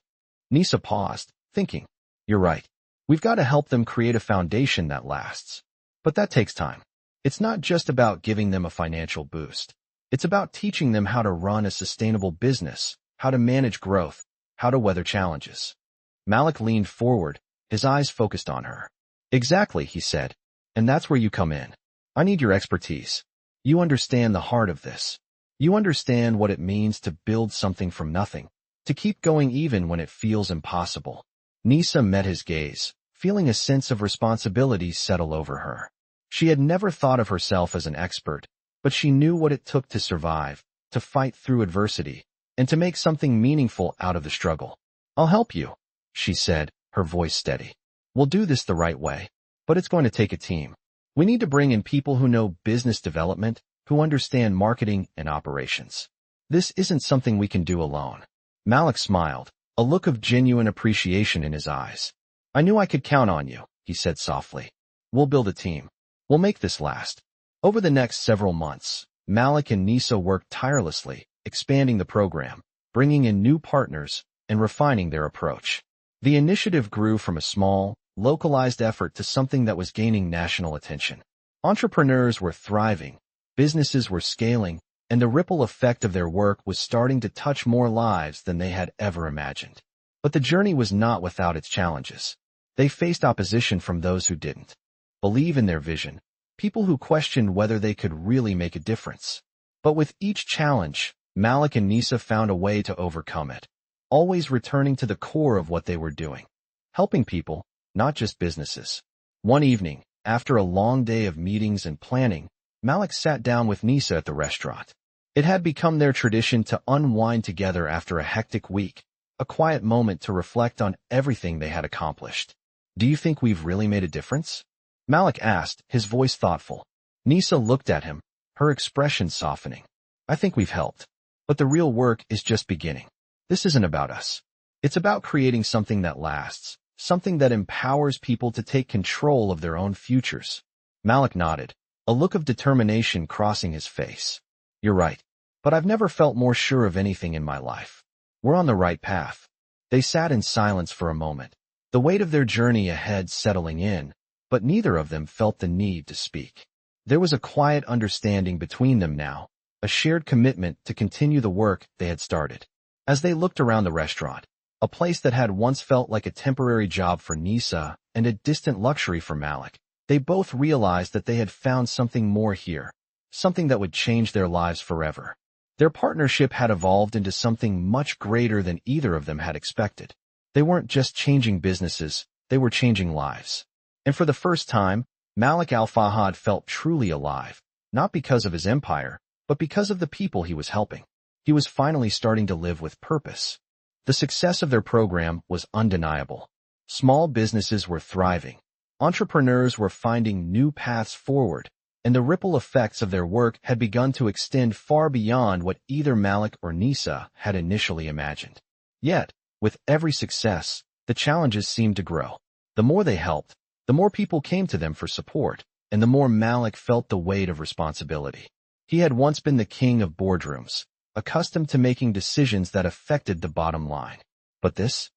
Nisa paused, thinking, "You're right. We've got to help them create a foundation that lasts. But that takes time. It's not just about giving them a financial boost. It's about teaching them how to run a sustainable business, how to manage growth, how to weather challenges." Malik leaned forward, his eyes focused on her. "Exactly," he said. "And that's where you come in. I need your expertise. You understand the heart of this. You understand what it means to build something from nothing, to keep going even when it feels impossible." Nisa met his gaze, feeling a sense of responsibility settle over her. She had never thought of herself as an expert, but she knew what it took to survive, to fight through adversity, and to make something meaningful out of the struggle. "I'll help you," she said, her voice steady. "We'll do this the right way, but it's going to take a team. We need to bring in people who know business development, who understand marketing and operations. This isn't something we can do alone." Malik smiled, a look of genuine appreciation in his eyes. "I knew I could count on you," he said softly. "We'll build a team. We'll make this last." Over the next several months, Malik and Nisa worked tirelessly, expanding the program, bringing in new partners, and refining their approach. The initiative grew from a small, localized effort to something that was gaining national attention. Entrepreneurs were thriving, businesses were scaling, and the ripple effect of their work was starting to touch more lives than they had ever imagined. But the journey was not without its challenges. They faced opposition from those who didn't believe in their vision, people who questioned whether they could really make a difference. But with each challenge, Malik and Nisa found a way to overcome it, always returning to the core of what they were doing, helping people, not just businesses. One evening, after a long day of meetings and planning, Malik sat down with Nisa at the restaurant. It had become their tradition to unwind together after a hectic week, a quiet moment to reflect on everything they had accomplished. "Do you think we've really made a difference?" Malik asked, his voice thoughtful. Nisa looked at him, her expression softening. "I think we've helped. But the real work is just beginning. This isn't about us. It's about creating something that lasts, something that empowers people to take control of their own futures." Malik nodded, a look of determination crossing his face. "You're right. But I've never felt more sure of anything in my life. We're on the right path." They sat in silence for a moment, the weight of their journey ahead settling in, but neither of them felt the need to speak. There was a quiet understanding between them now, a shared commitment to continue the work they had started. As they looked around the restaurant, a place that had once felt like a temporary job for Nisa and a distant luxury for Malik, they both realized that they had found something more here, something that would change their lives forever. Their partnership had evolved into something much greater than either of them had expected. They weren't just changing businesses, they were changing lives. And for the first time, Malik Al-Fahad felt truly alive, not because of his empire, but because of the people he was helping. He was finally starting to live with purpose. The success of their program was undeniable. Small businesses were thriving. Entrepreneurs were finding new paths forward, and the ripple effects of their work had begun to extend far beyond what either Malik or Nisa had initially imagined. Yet, with every success, the challenges seemed to grow. The more they helped, the more people came to them for support, and the more Malik felt the weight of responsibility. He had once been the king of boardrooms, accustomed to making decisions that affected the bottom line. But this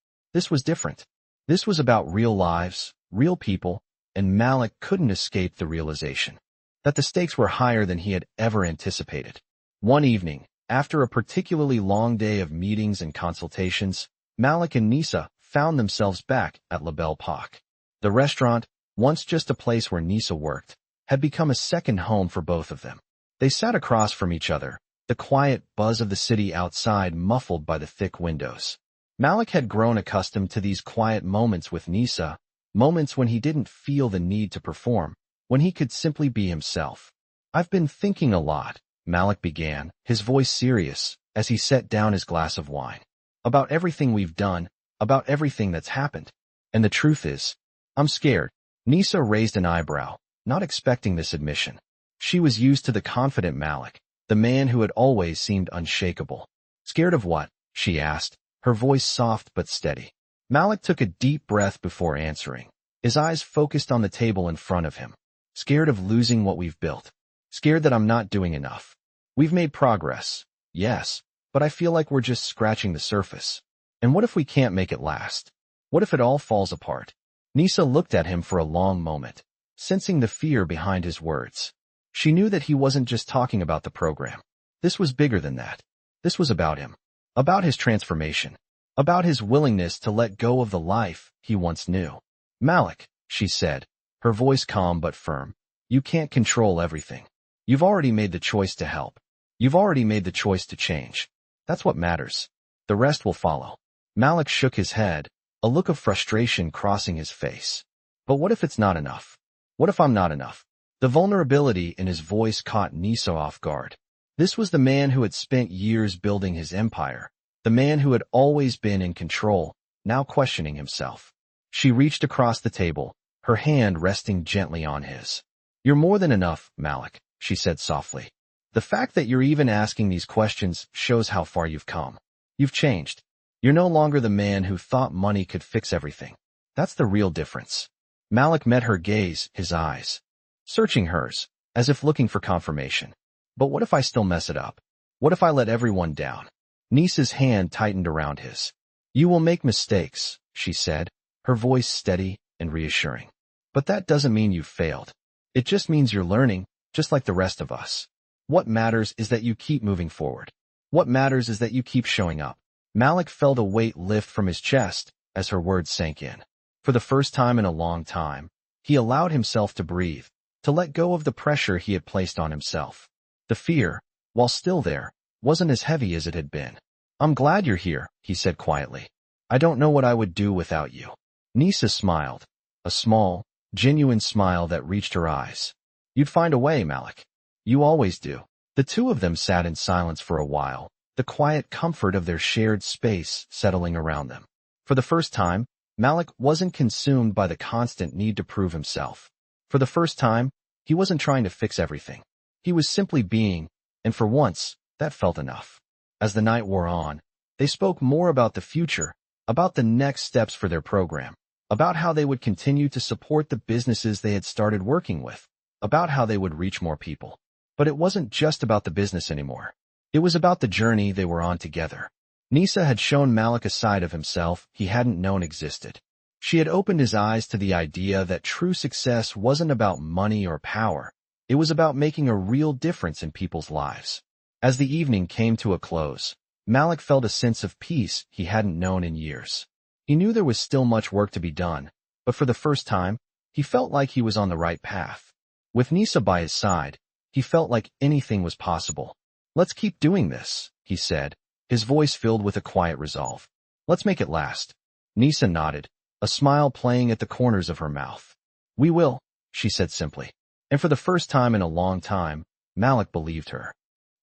was different. This was about real lives, real people, and Malik couldn't escape the realization that the stakes were higher than he had ever anticipated. One evening, after a particularly long day of meetings and consultations, Malik and Nisa found themselves back at La Belle Époque. The restaurant, once just a place where Nisa worked, had become a second home for both of them. They sat across from each other, the quiet buzz of the city outside muffled by the thick windows. Malik had grown accustomed to these quiet moments with Nisa, moments when he didn't feel the need to perform, when he could simply be himself. "I've been thinking a lot," Malik began, his voice serious, as he set down his glass of wine. "About everything we've done, about everything that's happened. And the truth is, I'm scared." Nisa raised an eyebrow, not expecting this admission. She was used to the confident Malik, the man who had always seemed unshakable. "Scared of what?" she asked, her voice soft but steady. Malik took a deep breath before answering, his eyes focused on the table in front of him. "Scared of losing what we've built. Scared that I'm not doing enough. We've made progress, yes, but I feel like we're just scratching the surface. And what if we can't make it last? What if it all falls apart?" Nisa looked at him for a long moment, sensing the fear behind his words. She knew that he wasn't just talking about the program. This was bigger than that. This was about him. About his transformation. About his willingness to let go of the life he once knew. "Malik," she said, her voice calm but firm, "you can't control everything. You've already made the choice to help. You've already made the choice to change. That's what matters. The rest will follow." Malik shook his head, a look of frustration crossing his face. "But what if it's not enough? What if I'm not enough?" The vulnerability in his voice caught Nisa off guard. This was the man who had spent years building his empire, the man who had always been in control, now questioning himself. She reached across the table, her hand resting gently on his. "You're more than enough, Malik," she said softly. "The fact that you're even asking these questions shows how far you've come. You've changed. You're no longer the man who thought money could fix everything. That's the real difference." Malik met her gaze, his eyes searching hers, as if looking for confirmation. "But what if I still mess it up? What if I let everyone down?" Nisa's hand tightened around his. "You will make mistakes," she said, her voice steady and reassuring. "But that doesn't mean you've failed. It just means you're learning, just like the rest of us. What matters is that you keep moving forward. What matters is that you keep showing up." Malik felt a weight lift from his chest as her words sank in. For the first time in a long time, he allowed himself to breathe, to let go of the pressure he had placed on himself. The fear, while still there, wasn't as heavy as it had been. "I'm glad you're here," he said quietly. "I don't know what I would do without you." Nisa smiled, a small, genuine smile that reached her eyes. "You'd find a way, Malik. You always do." The two of them sat in silence for a while, the quiet comfort of their shared space settling around them. For the first time, Malik wasn't consumed by the constant need to prove himself. For the first time, he wasn't trying to fix everything. He was simply being, and for once, that felt enough. As the night wore on, they spoke more about the future, about the next steps for their program, about how they would continue to support the businesses they had started working with, about how they would reach more people. But it wasn't just about the business anymore. It was about the journey they were on together. Nisa had shown Malik a side of himself he hadn't known existed. She had opened his eyes to the idea that true success wasn't about money or power. It was about making a real difference in people's lives. As the evening came to a close, Malik felt a sense of peace he hadn't known in years. He knew there was still much work to be done, but for the first time, he felt like he was on the right path. With Nisa by his side, he felt like anything was possible. "Let's keep doing this," he said, his voice filled with a quiet resolve. "Let's make it last." Nisa nodded, a smile playing at the corners of her mouth. "We will," she said simply. And for the first time in a long time, Malik believed her.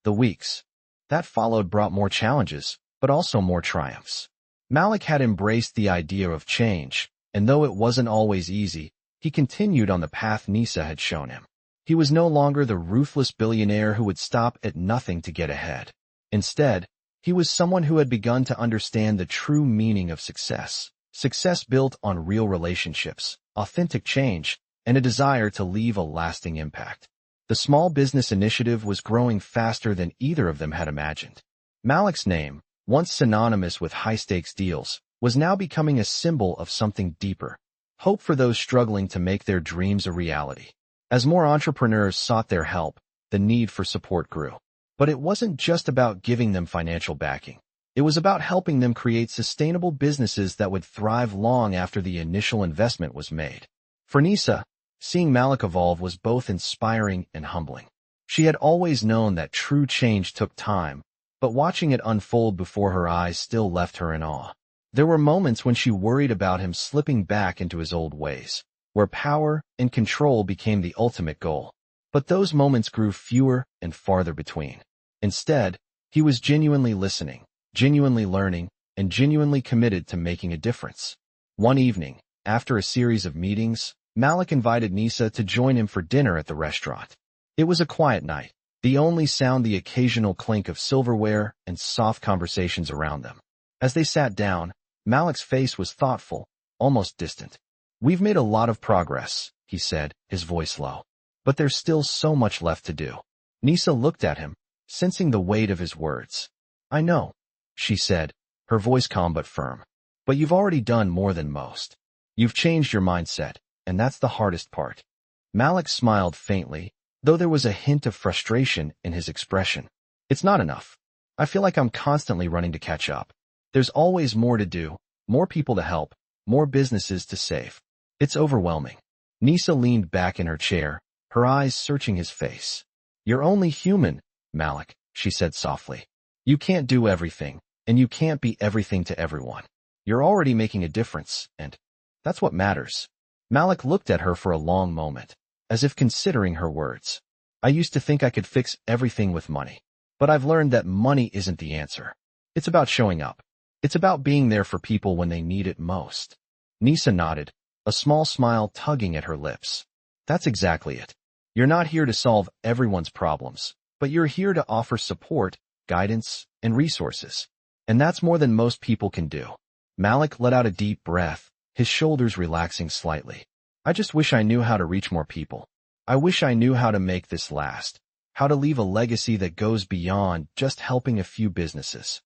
The weeks that followed brought more challenges, but also more triumphs. Malik had embraced the idea of change, and though it wasn't always easy, he continued on the path Nisa had shown him. He was no longer the ruthless billionaire who would stop at nothing to get ahead. Instead, he was someone who had begun to understand the true meaning of success. Success built on real relationships, authentic change, and a desire to leave a lasting impact. The small business initiative was growing faster than either of them had imagined. Malik's name, once synonymous with high-stakes deals, was now becoming a symbol of something deeper: hope for those struggling to make their dreams a reality. As more entrepreneurs sought their help, the need for support grew. But it wasn't just about giving them financial backing. It was about helping them create sustainable businesses that would thrive long after the initial investment was made. For Nisa, seeing Malik evolve was both inspiring and humbling. She had always known that true change took time, but watching it unfold before her eyes still left her in awe. There were moments when she worried about him slipping back into his old ways, where power and control became the ultimate goal. But those moments grew fewer and farther between. Instead, he was genuinely listening, genuinely learning, and genuinely committed to making a difference. One evening, after a series of meetings, Malik invited Nisa to join him for dinner at the restaurant. It was a quiet night, the only sound the occasional clink of silverware and soft conversations around them. As they sat down, Malik's face was thoughtful, almost distant. "We've made a lot of progress," he said, his voice low. "But there's still so much left to do." Nisa looked at him, sensing the weight of his words. "I know," she said, her voice calm but firm. "But you've already done more than most. You've changed your mindset, and that's the hardest part." Malik smiled faintly, though there was a hint of frustration in his expression. "It's not enough. I feel like I'm constantly running to catch up. There's always more to do, more people to help, more businesses to save. It's overwhelming." Nisa leaned back in her chair, her eyes searching his face. "You're only human, Malik," she said softly. "You can't do everything, and you can't be everything to everyone. You're already making a difference, and that's what matters." Malik looked at her for a long moment, as if considering her words. "I used to think I could fix everything with money, but I've learned that money isn't the answer. It's about showing up. It's about being there for people when they need it most." Nisa nodded, a small smile tugging at her lips. "That's exactly it. You're not here to solve everyone's problems, but you're here to offer support, guidance, and resources. And that's more than most people can do." Malik let out a deep breath, his shoulders relaxing slightly. "I just wish I knew how to reach more people. I wish I knew how to make this last, how to leave a legacy that goes beyond just helping a few businesses."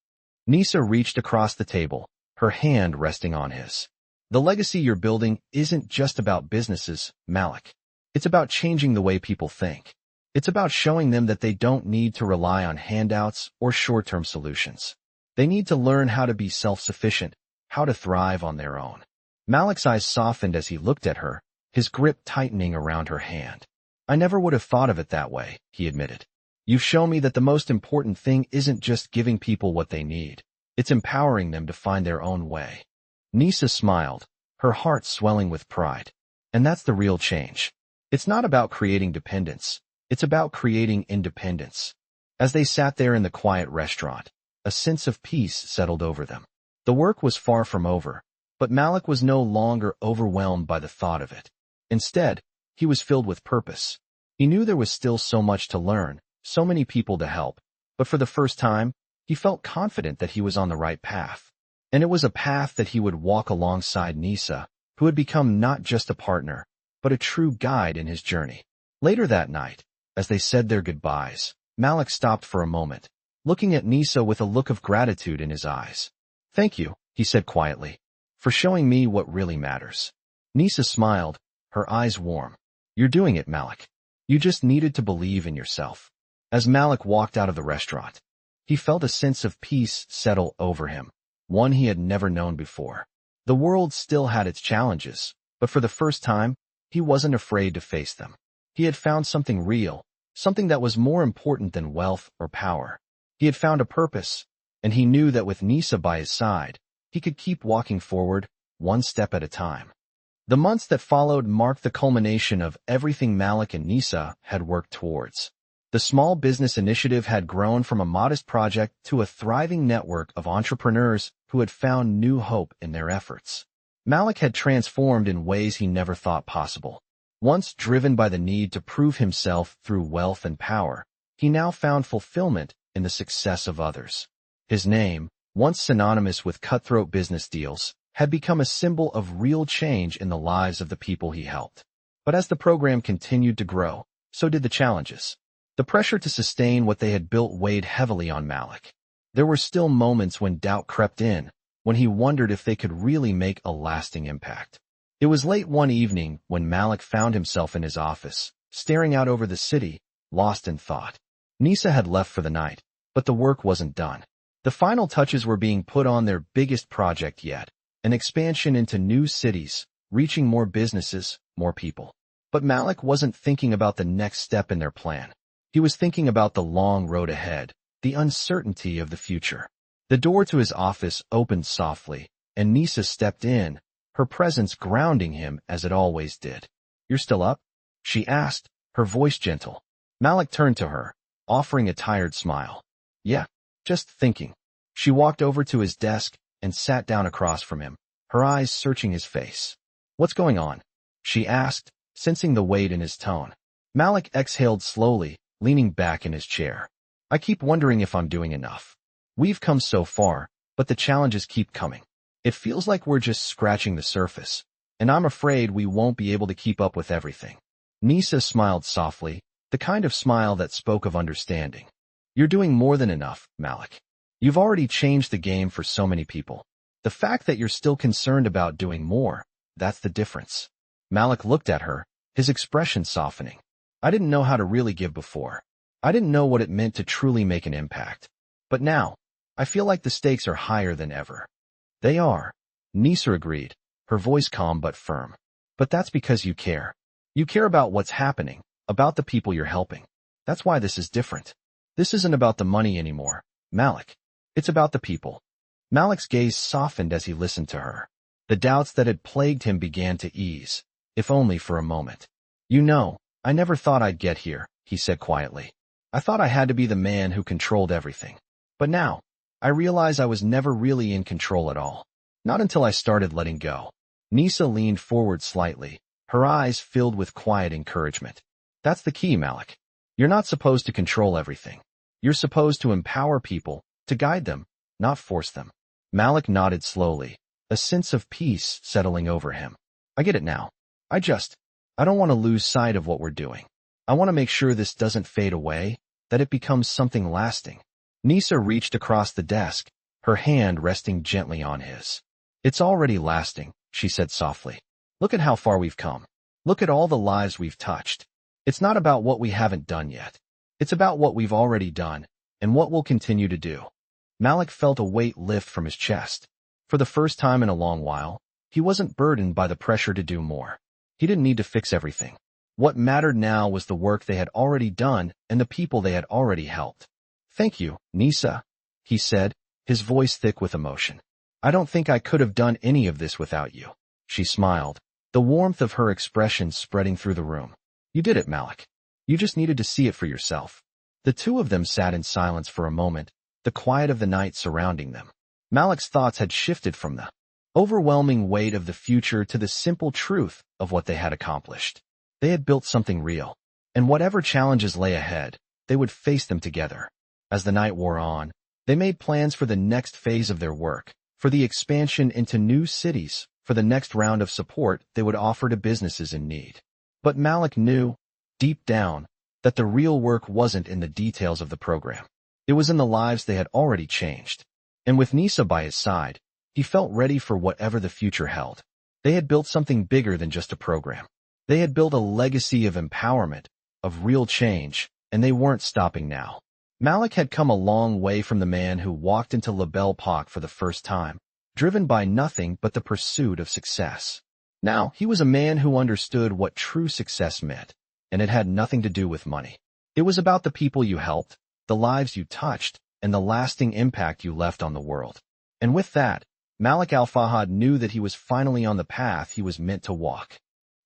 Nisa reached across the table, her hand resting on his. "The legacy you're building isn't just about businesses, Malik. It's about changing the way people think. It's about showing them that they don't need to rely on handouts or short-term solutions. They need to learn how to be self-sufficient, how to thrive on their own." Malik's eyes softened as he looked at her, his grip tightening around her hand. "I never would have thought of it that way," he admitted. "You've shown me that the most important thing isn't just giving people what they need. It's empowering them to find their own way." Nisa smiled, her heart swelling with pride. "And that's the real change. It's not about creating dependence. It's about creating independence." As they sat there in the quiet restaurant, a sense of peace settled over them. The work was far from over, but Malik was no longer overwhelmed by the thought of it. Instead, he was filled with purpose. He knew there was still so much to learn, so many people to help, but for the first time, he felt confident that he was on the right path. And it was a path that he would walk alongside Nisa, who had become not just a partner, but a true guide in his journey. Later that night, as they said their goodbyes, Malik stopped for a moment, looking at Nisa with a look of gratitude in his eyes. "Thank you," he said quietly, "for showing me what really matters." Nisa smiled, her eyes warm. "You're doing it, Malik. You just needed to believe in yourself." As Malik walked out of the restaurant, he felt a sense of peace settle over him, one he had never known before. The world still had its challenges, but for the first time, he wasn't afraid to face them. He had found something real, something that was more important than wealth or power. He had found a purpose, and he knew that with Nisa by his side, he could keep walking forward, one step at a time. The months that followed marked the culmination of everything Malik and Nisa had worked towards. The small business initiative had grown from a modest project to a thriving network of entrepreneurs who had found new hope in their efforts. Malik had transformed in ways he never thought possible. Once driven by the need to prove himself through wealth and power, he now found fulfillment in the success of others. His name, once synonymous with cutthroat business deals, had become a symbol of real change in the lives of the people he helped. But as the program continued to grow, so did the challenges. The pressure to sustain what they had built weighed heavily on Malik. There were still moments when doubt crept in, when he wondered if they could really make a lasting impact. It was late one evening when Malik found himself in his office, staring out over the city, lost in thought. Nisa had left for the night, but the work wasn't done. The final touches were being put on their biggest project yet, an expansion into new cities, reaching more businesses, more people. But Malik wasn't thinking about the next step in their plan. He was thinking about the long road ahead, the uncertainty of the future. The door to his office opened softly, and Nisa stepped in, her presence grounding him as it always did. "You're still up?" she asked, her voice gentle. Malik turned to her, offering a tired smile. "Yeah, just thinking." She walked over to his desk and sat down across from him, her eyes searching his face. "What's going on?" she asked, sensing the weight in his tone. Malik exhaled slowly, leaning back in his chair. "I keep wondering if I'm doing enough. We've come so far, but the challenges keep coming. It feels like we're just scratching the surface, and I'm afraid we won't be able to keep up with everything." Nisa smiled softly, the kind of smile that spoke of understanding. "You're doing more than enough, Malik. You've already changed the game for so many people. The fact that you're still concerned about doing more, that's the difference." Malik looked at her, his expression softening. "I didn't know how to really give before. I didn't know what it meant to truly make an impact. But now, I feel like the stakes are higher than ever." "They are," Nisa agreed, her voice calm but firm. "But that's because you care. You care about what's happening, about the people you're helping. That's why this is different. This isn't about the money anymore, Malik. It's about the people." Malik's gaze softened as he listened to her. The doubts that had plagued him began to ease, if only for a moment. "You know, I never thought I'd get here," he said quietly. "I thought I had to be the man who controlled everything. But now, I realize I was never really in control at all. Not until I started letting go." Nisa leaned forward slightly, her eyes filled with quiet encouragement. "That's the key, Malik. You're not supposed to control everything. You're supposed to empower people, to guide them, not force them." Malik nodded slowly, a sense of peace settling over him. "I get it now. I don't want to lose sight of what we're doing. I want to make sure this doesn't fade away, that it becomes something lasting." Nisa reached across the desk, her hand resting gently on his. "It's already lasting," she said softly. "Look at how far we've come. Look at all the lives we've touched. It's not about what we haven't done yet. It's about what we've already done, and what we'll continue to do." Malik felt a weight lift from his chest. For the first time in a long while, he wasn't burdened by the pressure to do more. He didn't need to fix everything. What mattered now was the work they had already done and the people they had already helped. "Thank you, Nisa," he said, his voice thick with emotion. "I don't think I could have done any of this without you." She smiled, the warmth of her expression spreading through the room. "You did it, Malik. You just needed to see it for yourself." The two of them sat in silence for a moment, the quiet of the night surrounding them. Malik's thoughts had shifted from the overwhelming weight of the future to the simple truth of what they had accomplished. They had built something real, and whatever challenges lay ahead, they would face them together. As the night wore on, they made plans for the next phase of their work, for the expansion into new cities, for the next round of support they would offer to businesses in need. But Malik knew, deep down, that the real work wasn't in the details of the program. It was in the lives they had already changed. And with Nisa by his side, he felt ready for whatever the future held. They had built something bigger than just a program. They had built a legacy of empowerment, of real change, and they weren't stopping now. Malik had come a long way from the man who walked into La Belle Époque for the first time, driven by nothing but the pursuit of success. Now, he was a man who understood what true success meant, and it had nothing to do with money. It was about the people you helped, the lives you touched, and the lasting impact you left on the world. And with that, Malik Al-Fahad knew that he was finally on the path he was meant to walk.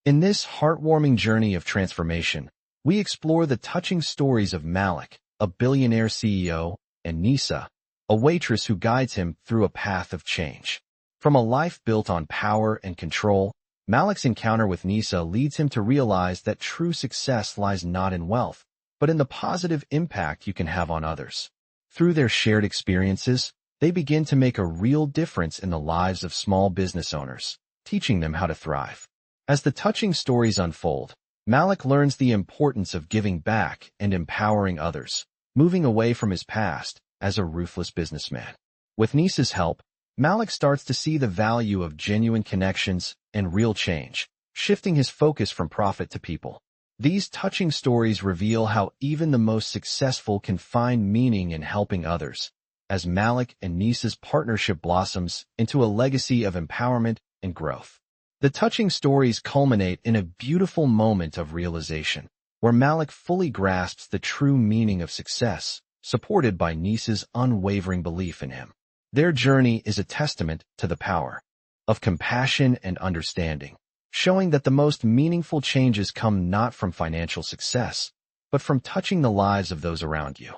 In this heartwarming journey of transformation, we explore the touching stories of Malik, a billionaire CEO, and Nisa, a waitress who guides him through a path of change. From a life built on power and control, Malik's encounter with Nisa leads him to realize that true success lies not in wealth, but in the positive impact you can have on others. Through their shared experiences, they begin to make a real difference in the lives of small business owners, teaching them how to thrive. As the touching stories unfold, Malik learns the importance of giving back and empowering others, moving away from his past as a ruthless businessman. With Nisa's help, Malik starts to see the value of genuine connections and real change, shifting his focus from profit to people. These touching stories reveal how even the most successful can find meaning in helping others, as Malik and Nisa's partnership blossoms into a legacy of empowerment and growth. The touching stories culminate in a beautiful moment of realization, where Malik fully grasps the true meaning of success, supported by Nisa's unwavering belief in him. Their journey is a testament to the power of compassion and understanding, showing that the most meaningful changes come not from financial success, but from touching the lives of those around you.